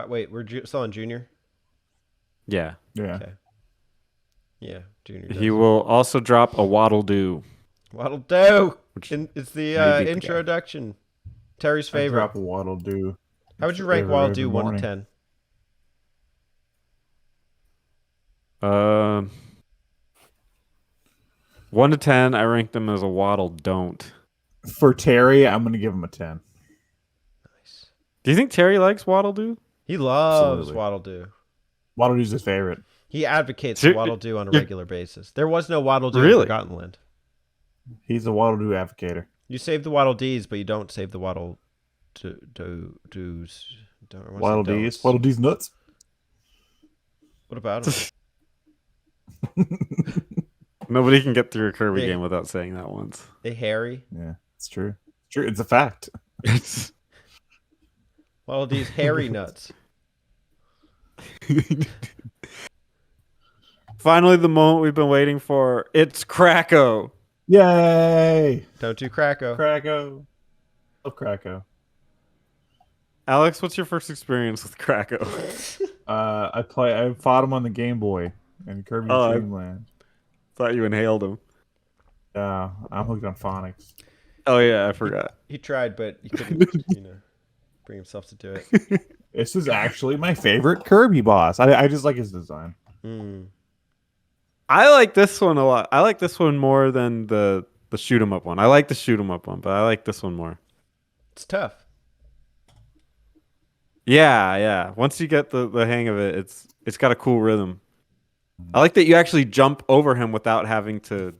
wait, we're still on Junior? Yeah. Yeah. Okay. Yeah, Junior He does. will also drop a Waddle Doo. Waddle do. Which It's the may be the introduction. Terry's I favorite. drop a Waddle Doo. How would you rank every Waddle Do morning. 1 to 10? 1 to 10, I ranked him as a Waddle don't. For Terry, I'm gonna give him a 10. Nice. Do you think Terry likes Waddle Doo? He loves Absolutely. Waddle Doo. Waddle Doo's his favorite. He advocates So- for Waddle Doo on a regular basis. There was no Waddle Doo in Really? Forgotten Land. He's a Waddle Doo advocator. You save the Waddle Dees, but you don't save the Waddle Doos. Waddle Dees. Waddle Dees nuts. What about him? Nobody can get through a Kirby Hey. game without saying that once. They hairy. Yeah, it's true. It's true. It's a fact. It's Waddle Dees hairy nuts. finally the moment we've been waiting for. It's Kracko. Yay! Don't do Kracko. Kracko. Love Kracko. Alex, what's your first experience with Kracko? I fought him on the Game Boy in Kirby Oh, Dreamland. Thought you inhaled him. I'm hooked on phonics. Oh yeah, I forgot. He tried, but he couldn't, bring himself to do it. This is actually my favorite Kirby boss. I just like his design. Mm. I like this one a lot. I like this one more than the shoot 'em up one. I like the shoot 'em up one, but I like this one more. It's tough. Yeah. Once you get the hang of it, it's got a cool rhythm. I like that you actually jump over him without having to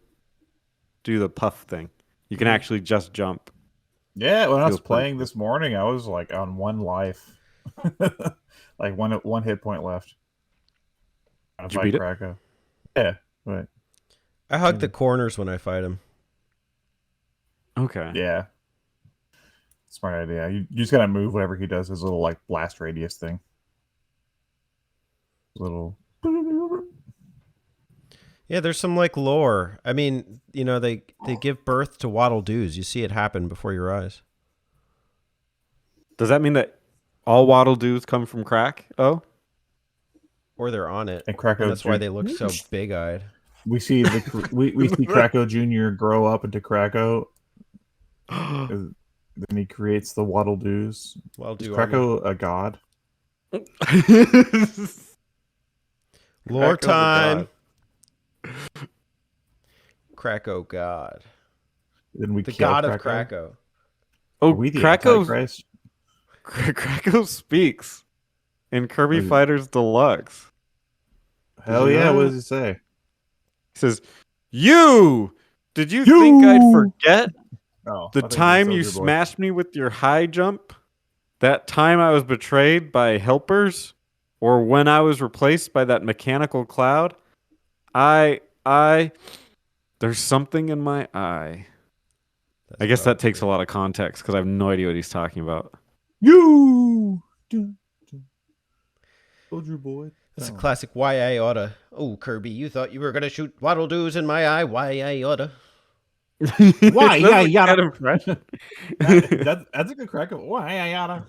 do the puff thing. You can actually just jump. Yeah, when I was Feels playing this morning, I was like on 1 life. Like one hit point left. Did you beat it? Kracko. Yeah, right. I hug the corners when I fight him. Okay. Yeah. Smart idea. You just gotta move whenever he does his little like blast radius thing. Little Yeah, there's some like lore. I mean, they give birth to Waddle Doos. You see it happen before your eyes. Does that mean that all Waddle Doos come from Crack? Oh, Or they're on it. and Kracko. And that's why they look so big-eyed. We see we see Kracko Jr. grow up into Kracko. Then he creates the Waddle Doos. Waddle Is Doo Kracko a god? Lore Kracko's a time. god. Kracko God. Then we The kill god of Kracko? Kracko. Oh, Are we the Kracko Antichrist? Kracko speaks in Kirby What is it? Fighters Deluxe. Hell Did you yeah! know What that? does he say? He says, "You did you think I'd forget Oh, the I thought he time said you Soldier Boy. smashed me with your high jump? That time I was betrayed by helpers? Or when I was replaced by that mechanical cloud? There's something in my eye." That's I guess that takes a probably- lot of context because I have no idea what he's talking about. You. Dun, dun. Soldier Boy. That's a Oh. classic why I oughta. Oh, Kirby, you thought you were going to shoot Waddle Doos in my eye. Why I oughta. Why? That's Yeah, a yeah. good impression. That's a good Kracko. Why? I gotta.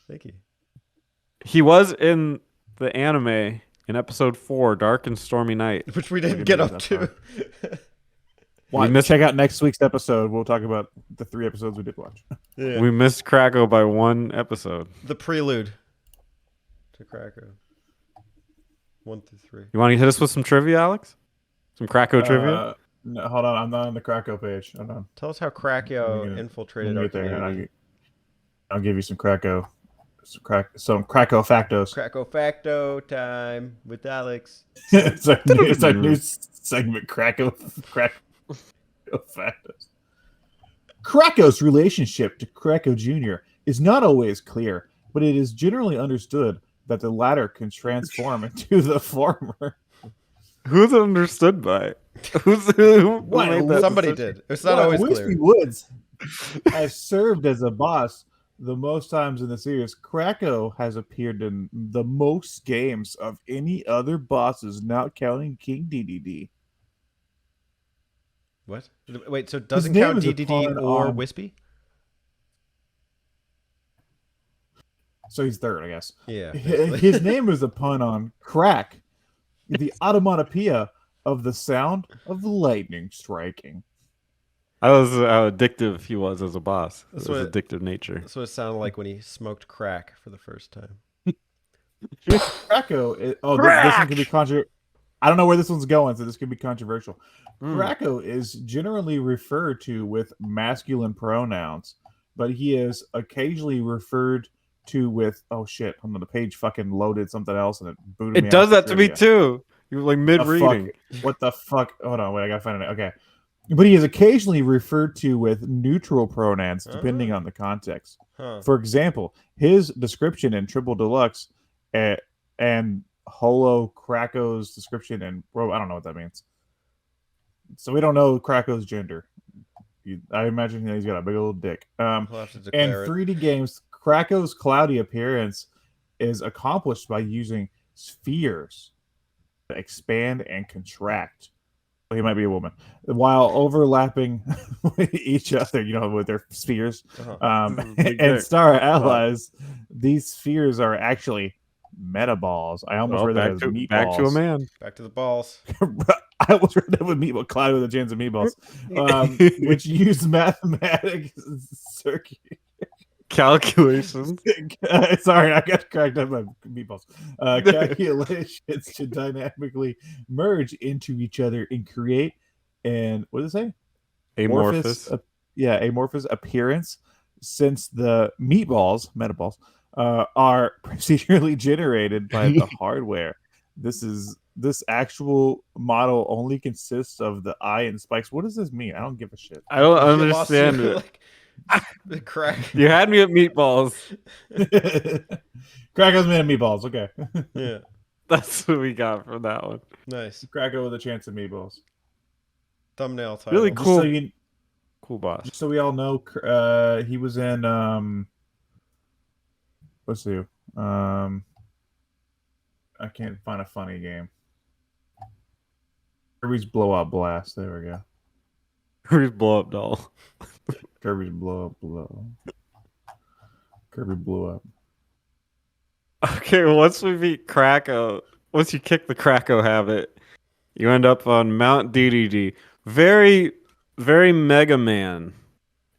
Thank you. He was in the anime in episode 4, Dark and Stormy Night. Which we Look didn't at get me, up that's to. Watch, missed- check out next week's episode. We'll talk about the 3 episodes we did watch. Yeah. We missed Kracko by 1 episode. The prelude to Kracko. 1 through 3. You want to hit us with some trivia, Alex? Some Kracko trivia? No, hold on. I'm not on the Kracko page. Hold on. Tell us how Let Kracko me get- infiltrated Let me our get there, and community. I'll give you some Kracko. Some Kracko factos. Kracko Facto time with Alex. it's our new segment, Kracko factos. Kracko's relationship to Kracko Jr. is not always clear, but it is generally understood that the latter can transform into the former. Who's understood by? Who What? made that Somebody decision? did. It's not always Wispy clear. Woods has served as a boss the most times in the series. Kracko has appeared in the most games of any other bosses, not counting King DDD. What? Wait, so it doesn't name count is a DDD pun or on- Wispy? So he's third, I guess. Yeah. His name is a pun on crack, the onomatopoeia of the sound of lightning striking. That was how addictive he was as a boss. That's His what- addictive nature. That's what it sounded like when he smoked crack for the first time. Krakow. This one could be controversial. I don't know where this one's going, so this could be controversial. Krakow is generally referred to with masculine pronouns, but he is occasionally referred to with shit. I'm on the page fucking loaded something else and it booted me. It does off that to me too. You're like mid reading. What the fuck? Hold on, wait, I gotta find it. Okay. But he is occasionally referred to with neutral pronouns depending on the context. For example, his description in Triple Deluxe and Holo Krakow's description in I don't know what that means. So we don't know Krakow's gender. I imagine he's got a big old dick. We'll have to in declare 3D games, Krakow's cloudy appearance is accomplished by using spheres to expand and contract. He might be a woman, while overlapping with each other, with their spheres. And Star Allies, these spheres are actually metaballs. I almost read that as meatballs. Back to a man. Back to the balls. I almost read that with meatball, cloud with a chance of meatballs, which use mathematics circuit calculations. Sorry, I got cracked up by meatballs. Calculations to dynamically merge into each other and create what does it say? Amorphous. Amorphous appearance. Since the metaballs, are procedurally generated by the hardware. This actual model only consists of the eye and spikes. What does this mean? I don't give a shit. I don't understand it. The crack. You had me at meatballs. Krakow's made of meatballs. Okay. Yeah. That's what we got from that one. Nice. Krakow with a chance of meatballs. Thumbnail title. Really cool. Cool boss. Just so we all know, he was in let's see. I can't find a funny game. Kirby's Blow Up Blast. There we go. Kirby's Blow Up Doll. Kirby's Blow Up. Kirby blew up. Okay, well, once we beat Krakow, once you kick the Krakow habit, you end up on Mount DDD. Very, very Mega Man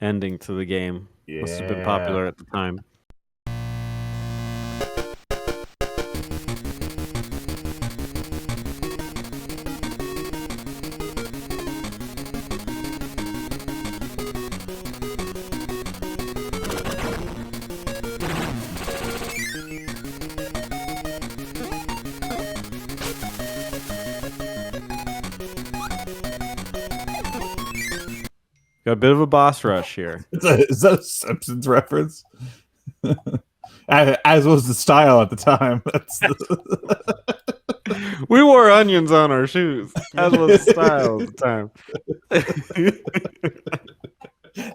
ending to the game. Yeah. Must have been popular at the time. Got a bit of a boss rush here. Is that a Simpsons reference? As was the style at the time. We wore onions on our shoes. As was the style at the time.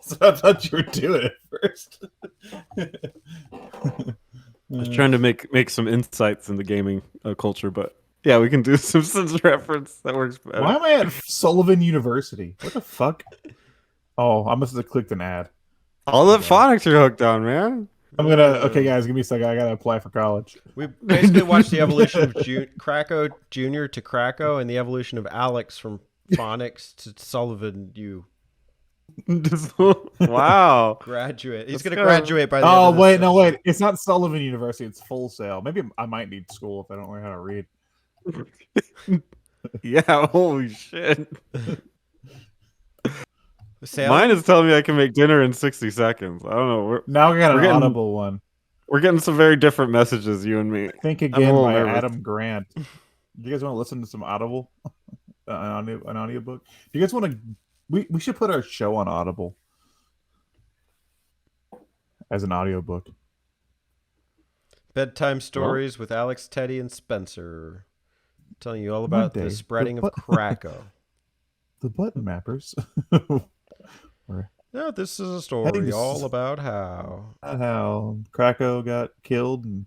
So I thought you were doing it first. I was trying to make some insights in the gaming culture, but yeah, we can do Simpsons reference. That works better. Why am I at Sullivan University? What the fuck? Oh, I must have clicked an ad. All the phonics are hooked on, man. Okay, guys, give me a second. I gotta apply for college. We basically watched the evolution of Krakow Jr. to Krakow and the evolution of Alex from phonics to Sullivan U. Wow. Graduate. He's That's going to good. graduate by the end of this No, session. wait. It's not Sullivan University. It's Full Sail. Maybe I might need school if I don't learn how to read. Yeah, holy shit. Sail? Mine is telling me I can make dinner in 60 seconds. I don't know. Now we got an getting- Audible one. We're getting some very different messages, you and me. Think I'm a Again little by nervous. Adam Grant. Do you guys want to listen to some Audible? An audiobook? Do you guys want to... We should put our show on Audible as an audiobook. Bedtime stories with Alex, Teddy, and Spencer. Telling you all about Monday, the spreading the of Krakow. The Button Mappers. No, this is a think story this all is- about how. How Krakow got killed and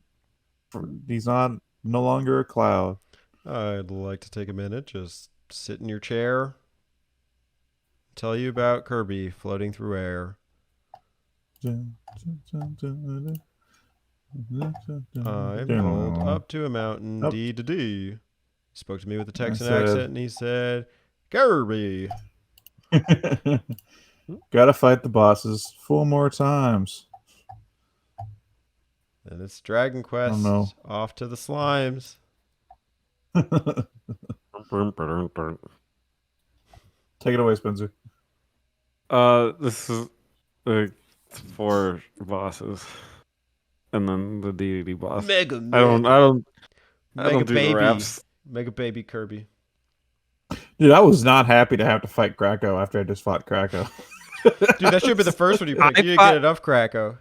he's no longer a cloud. I'd like to take a minute, just sit in your chair, tell you about Kirby floating through air. I'm pulled up to a mountain, Up. D to D. He spoke to me with a Texan said- accent, and he said, Kirby. Gotta fight the bosses 4 more times. And it's Dragon Quest. know. Off to the slimes. Take it away, Spencer. This is the 4 bosses, and then the deity boss. Mega I don't do the baby. raps. Mega baby Kirby. Dude, I was not happy to have to fight Krakow after I just fought Krakow. Dude, that should have been the first one you picked. You didn't get enough Krakow.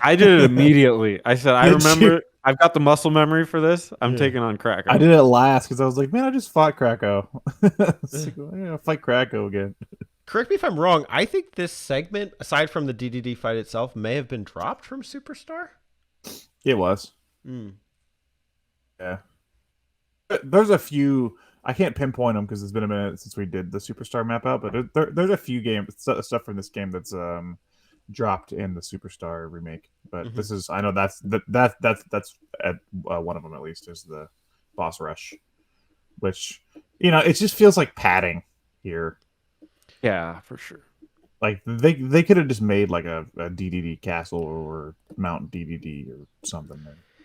I did it immedially. I said, I Did you? remember. I've got the muscle memory for this. I'm Yeah. taking on Krakow. I did it last because I was like, man, I just fought Krakow. It's like, I'm gonna fight Krakow again. Correct me if I'm wrong. I think this segment, aside from the DDD fight itself, may have been dropped from Superstar. It was. Mm. Yeah. There's a few. I can't pinpoint them because it's been a minute since we did the Superstar map out, but there's a few stuff from this game that's dropped in the Superstar remake. But this is, I know that's at one of them at least is the boss rush, which it just feels like padding here. Yeah, for sure. Like they could have just made like a DDD castle or Mount DDD or something.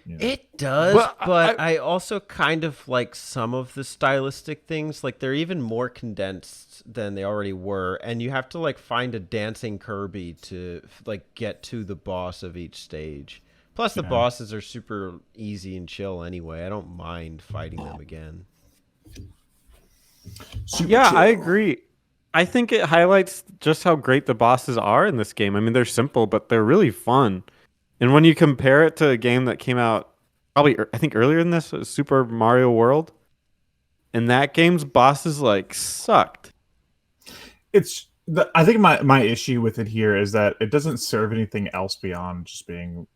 It does, Well, but I also kind of like some of the stylistic things. Like they're even more condensed than they already were, and you have to like find a dancing Kirby to like get to the boss of each stage. Plus, the bosses are super easy and chill anyway. I don't mind fighting them again. I agree. I think it highlights just how great the bosses are in this game. I mean, they're simple, but they're really fun. And when you compare it to a game that came out probably, I think earlier than this, Super Mario World, and that game's bosses like sucked. I think my issue with it here is that it doesn't serve anything else beyond just being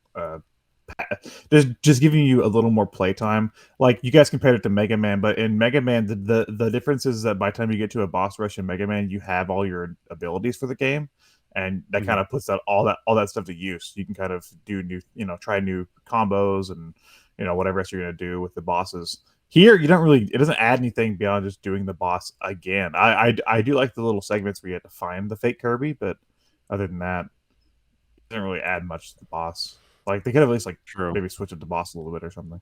just giving you a little more playtime. Like you guys compared it to Mega Man, but in Mega Man, the difference is that by the time you get to a boss rush in Mega Man, you have all your abilities for the game, and that kind of puts all that stuff to use. You can kind of do new, try new combos and whatever else you're gonna do with the bosses. Here, you don't really. It doesn't add anything beyond just doing the boss again. I do like the little segments where you have to find the fake Kirby, but other than that, it doesn't really add much to the boss. Like they could have at least maybe switch up the boss a little bit or something.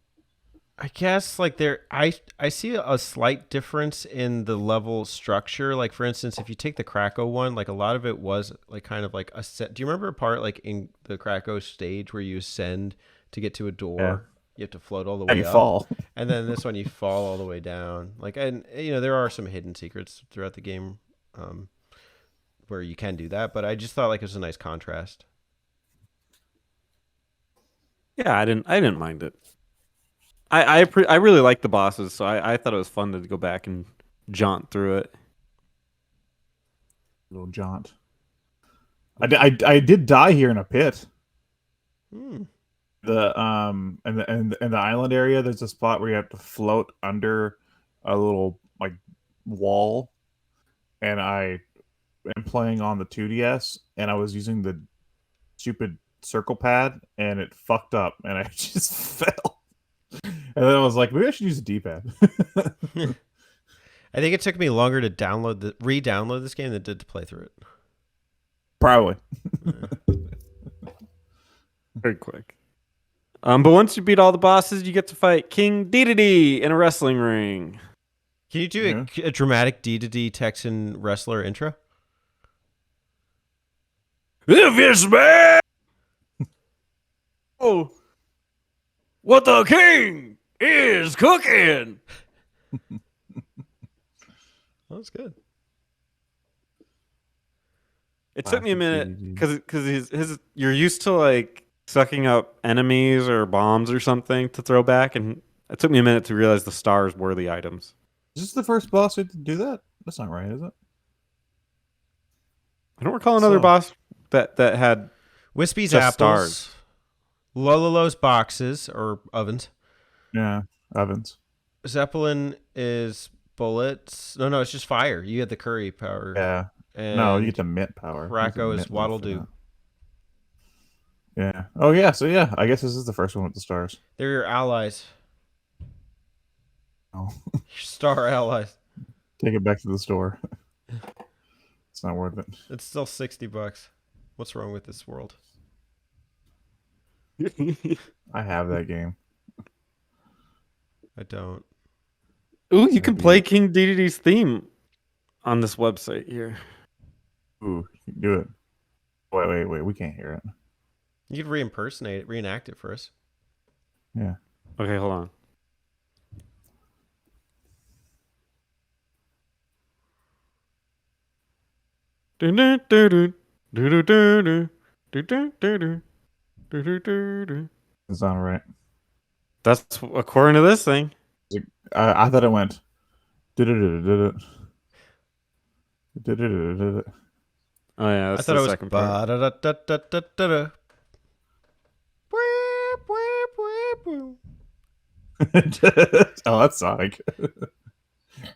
I guess like I see a slight difference in the level structure. Like for instance, if you take the Krakow one, like a lot of it was like kind of like a set. Do you remember a part like in the Krakow stage where you ascend to get to a door? Yeah. You have to float all the And way you up. fall. And then this one you fall all the way down. Like, and there are some hidden secrets throughout the game where you can do that, but I just thought like it was a nice contrast. Yeah, I didn't mind it. I really like the bosses, so I thought it was fun to go back and jaunt through it. Little jaunt. I did die here in a pit. The in the island area, there's a spot where you have to float under a little like wall, and I am playing on the 2DS, and I was using the stupid circle pad, and it fucked up, and I just fell. And then I was like, maybe I should use a D-pad. I think it took me longer to re-download this game than it did to play through it. Probably. Very quick. But once you beat all the bosses, you get to fight King Dedede in a wrestling ring. Can you do a dramatic D-to-D Texan wrestler intro? If it's me, oh, what the king is cooking. That was good. It took me a minute because you're used to like sucking up enemies or bombs or something to throw back, and it took me a minute to realize the stars were the items. Is this the first boss to do that? That's not right, is it? I don't recall another boss that had Wispy's just apples. stars. Lololo's boxes or ovens. Yeah, ovens. Zeppelin is bullets. No, it's just fire. You had the curry power. Yeah. And No, you get the mint power. Krakow is Waddle Doo. Yeah. Oh, yeah. So, yeah, I guess this is the first one with the stars. They're your allies. Oh. Your star allies. Take it back to the store. It's not worth it. It's still $60. What's wrong with this world? I have that game. I don't. Ooh, you can play King DDD's theme on this website here. Ooh, do it. Wait. We can't hear it. You could reenact it for us. Yeah. Okay, hold on. It's not right. That's according to this thing. I thought it went. Oh yeah, I that's thought the it was second part. ba-da-da-da-da-da-da. Oh, that's Sonic.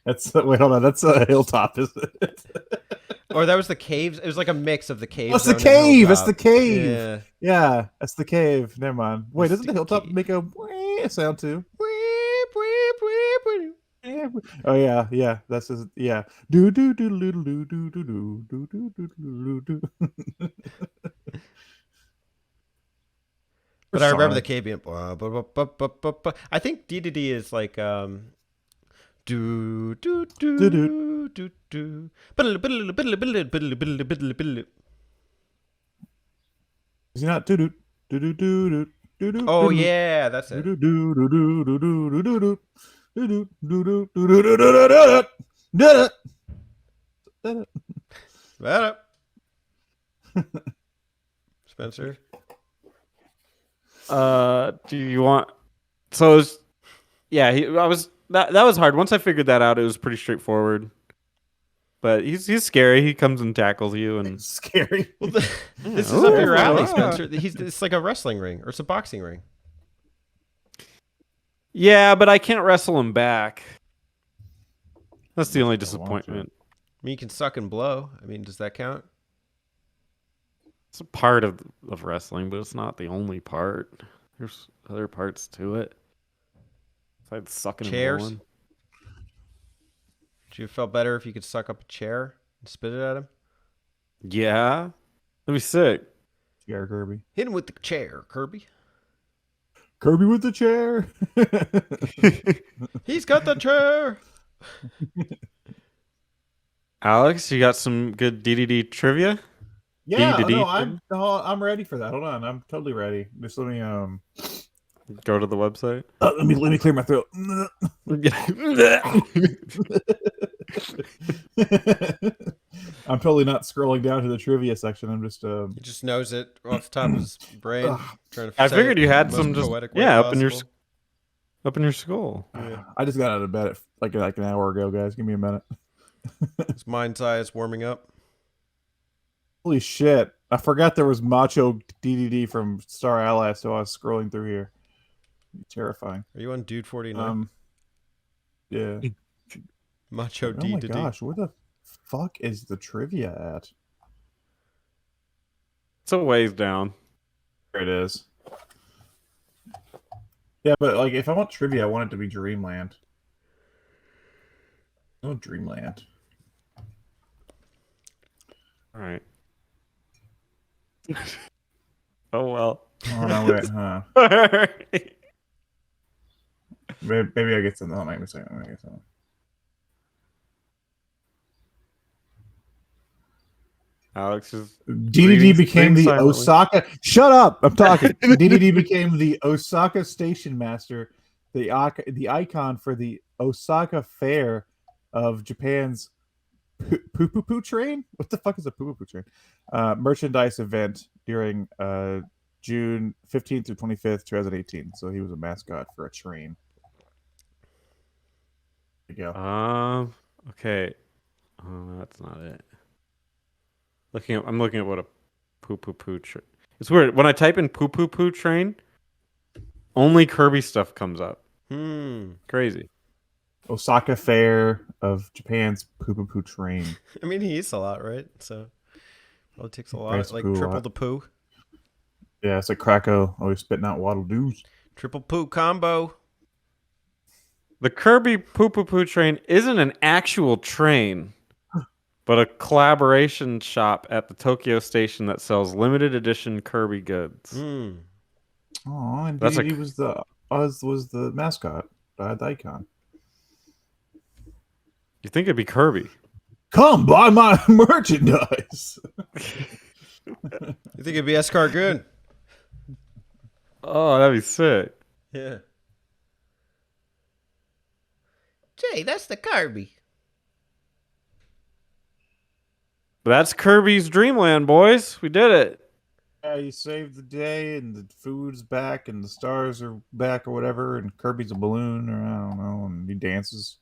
That's wait, hold on. That's a hilltop, isn't it? Or that was the caves. It was like a mix of the caves. That's the zone and cave. That's hilltop. the cave. Yeah. Yeah, that's the cave. Never mind. Wait, doesn't the hilltop cave. make a sound too? Oh yeah. That's his. Yeah. Do do do do do do do do do do do do. But I remember the cave being. I think DDD is like do do do do do do. Is he not do do do do do do do? Oh yeah, that's it. Do do do do do do do do. Spencer. Do you want? So, yeah, I was that was hard. Once I figured that out, it was pretty straightforward. But he's scary. He comes and tackles you, and scary. Well, this is up your alley, Spencer. It's like a wrestling ring or it's a boxing ring. yeah, but I can't wrestle him back. That's the only disappointment. I mean, you can suck and blow. I mean, does that count? It's a part of wrestling, but it's not the only part. There's other parts to it. Besides sucking Chairs? and blowing. Do you feel better if you could suck up a chair and spit it at him? Yeah, that'd be sick. Yeah, Kirby. Hit him with the chair, Kirby. Kirby with the chair. He's got the chair. Alex, you got some good DDD trivia? Yeah, DDD? I'm ready for that. Hold on, I'm totally ready. Just let me Go to the website. let me clear my throat. I'm totally not scrolling down to the trivia section. I'm just He just knows it off the top of his brain. Trying to I say figured it you had in the some most just poetic way up in your possible. skull. I just got out of bed like an hour ago, guys. Give me a minute. His mind's eye is warming up. Holy shit. I forgot there was Macho DDD from Star Ally, so I was scrolling through here. Terrifying. Are you on Dude 49? Yeah. Macho Oh D my to D. gosh, where the fuck is the trivia at? It's a ways down. There it is. Yeah, but like if I want trivia, I want it to be Dreamland. No Dreamland. All right. Oh well. Oh no, wait, huh? Maybe I get something. Hold on, wait a second. Let me get something. Alex is DDD became the silently. Osaka. Shut up! I'm talking. DDD became the Osaka Station Master, the icon for the Osaka Fair of Japan's poo train. What the fuck is a poo train? Merchandise event during June 15th through 25th, 2018. So he was a mascot for a train. There you go. Okay. Oh, that's not it. I'm looking at what a poo train. It's weird. When I type in poo train, only Kirby stuff comes up. Crazy. Osaka Fair of Japan's poo train. I mean, he eats a lot, right? So probably takes a lot, Nice like poo, triple the poo. Yeah, it's like Krakow always spitting out waddle doos. Triple poo combo. The Kirby poo train isn't an actual train, but a collaboration shop at the Tokyo station that sells limited edition Kirby goods. Oh, and That's DDD was the mascot, the icon. You think it'd be Kirby? Come buy my merchandise. You think it'd be Escargoon? Oh, that'd be sick. Yeah. Jay, that's the Kirby. That's Kirby's Dreamland, boys. We did it. Yeah, you saved the day, and the food's back, and the stars are back, or whatever. And Kirby's a balloon, or I don't know, and he dances.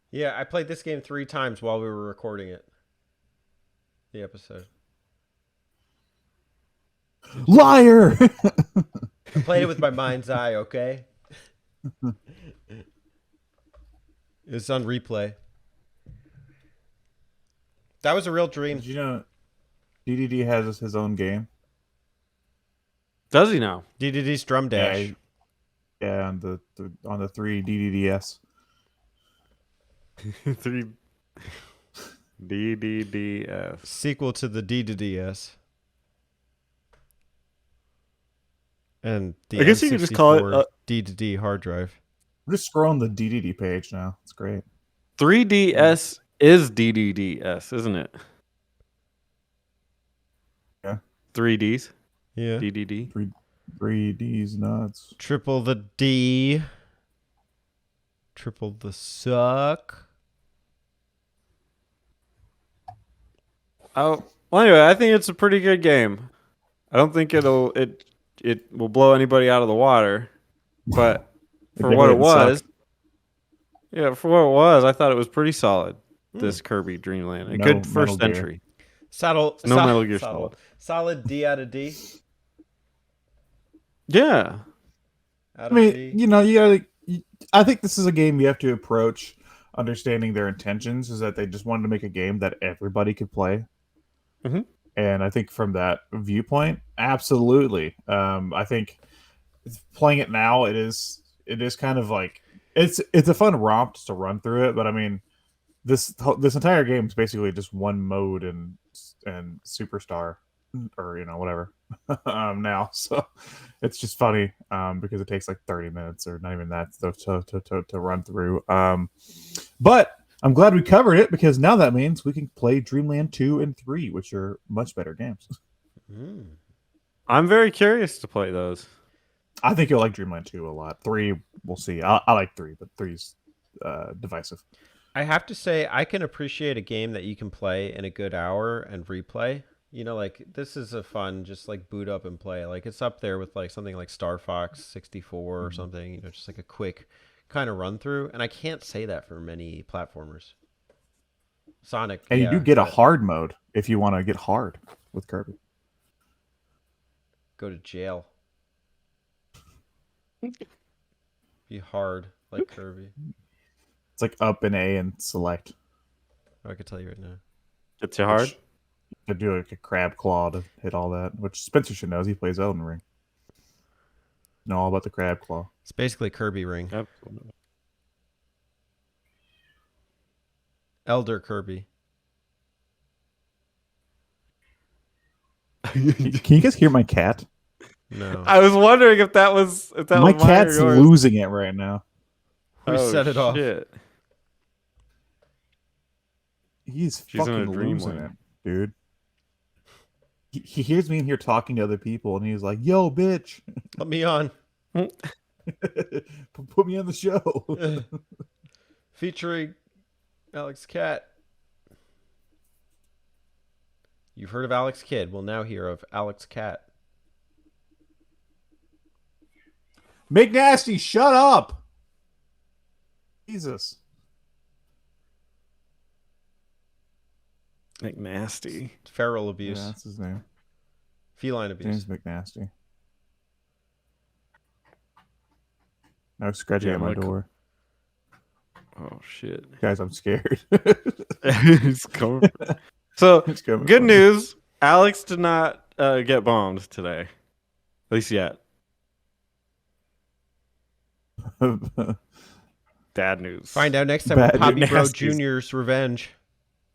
Yeah, I played this game 3 times while we were recording it. The episode. Liar! I played it with my mind's eye, okay? It's on replay. That was a real dream. Did you know DDD has his own game? Does he now? DDD's Drum Dash. Yeah, on the 3 DDDS. 3 DDDS. Sequel to the D2DS. And the I guess you could just call it D2D hard drive. I'm just scrolling the DDD page now. It's great. 3DS is DDDS, isn't it? Yeah. 3Ds. Yeah. DDD. 3D's nuts. Triple the D. Triple the suck. Oh, well, anyway, I think it's a pretty good game. I don't think it will blow anybody out of the water, but for what it was, I thought it was pretty solid. This Kirby Dreamland, a good first Metal Gear. entry. Metal Gear Solid. Solid D out of D. Yeah, Out of I mean, D. you know, I think this is a game you have to approach understanding their intentions is that they just wanted to make a game that everybody could play. Mhm. And I think from that viewpoint, absolutely. I think playing it now, it is kind of like it's a fun romp just to run through it. But I mean, this entire game is basically just one mode and Superstar or whatever now. So it's just funny because it takes like 30 minutes or not even that to run through. But I'm glad we covered it because now that means we can play Dreamland 2 and 3, which are much better games. I'm very curious to play those. I think you'll like Dreamland 2 a lot. 3, we'll see. I like 3, but 3's divisive. I have to say, I can appreciate a game that you can play in a good hour and replay. You know, like this is a fun, just like boot up and play. Like it's up there with like something like Star Fox 64 or something. You know, just like a quick kind of run through. And I can't say that for many platformers. Sonic, And yeah, you do get a but hard mode if you want to get hard with Kirby. go to jail. Be hard like Kirby. It's like up and A and select. Oh, I could tell you right now. It's too hard. To do like a crab claw to hit all that, which Spencer should know. He plays Elden Ring. Know all about the crab claw. It's basically Kirby Ring. Absolutely. Elder Kirby. Can you guys hear my cat? No. I was wondering if that was My mine or cat's yours. losing it right now. Who set it off? Shit. He's She's in a fucking losing it, dreamland. dude. He hears me in here talking to other people, and he's like, "Yo, bitch, Let me on. put me on the show." Featuring Alex Cat. You've heard of Alex Kidd. We'll now hear of Alex Cat. McNasty, shut up! Jesus. McNasty. Feral abuse. Yeah, that's his name. Feline James abuse. McNasty. Now scratching Yeah, at my look. door. Oh shit. Guys, I'm scared. It's coming. So It's coming good for me. news. Alex did not get bombed today. At least yet. Bad news. Find out next time Bad with Poppy Bro nasties. Jr.'s Revenge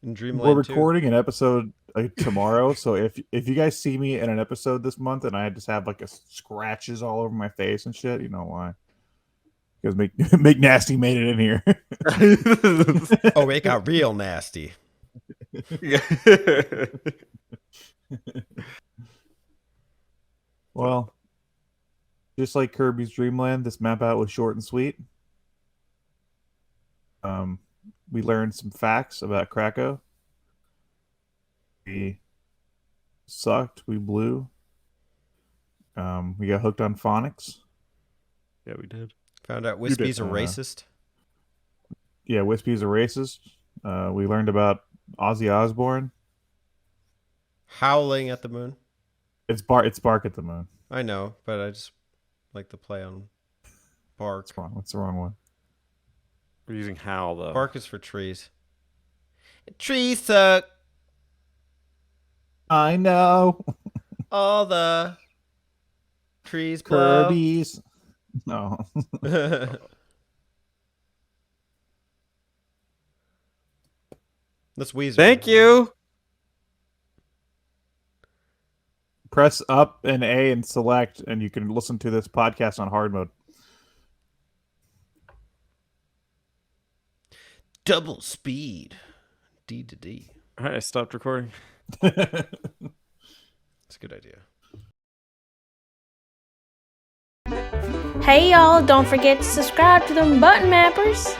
in We're Dreamland 2. recording an episode tomorrow. So if you guys see me in an episode this month and I just have like scratches all over my face and shit, you know why? Because make nasty made it in here. Oh, it got real nasty. Well, just like Kirby's Dream Land, this map out was short and sweet. We learned some facts about Krakow. We sucked. We blew. We got hooked on phonics. Yeah, we did. Found out Wispy's a racist. Yeah, Wispy's a racist. We learned about Ozzy Osbourne. Howling at the moon. It's bark at the moon. I know, but I just like to play on bark. What's wrong? What's the wrong one? We're using howl though. Bark is for trees. Trees suck. I know. All the trees blow. Kirby's. No. That's Weezer. Thank you. Press up and A and select, and you can listen to this podcast on hard mode. Double speed. D to D. All right, I stopped recording. That's a good idea. Hey y'all, don't forget to subscribe to them button mappers.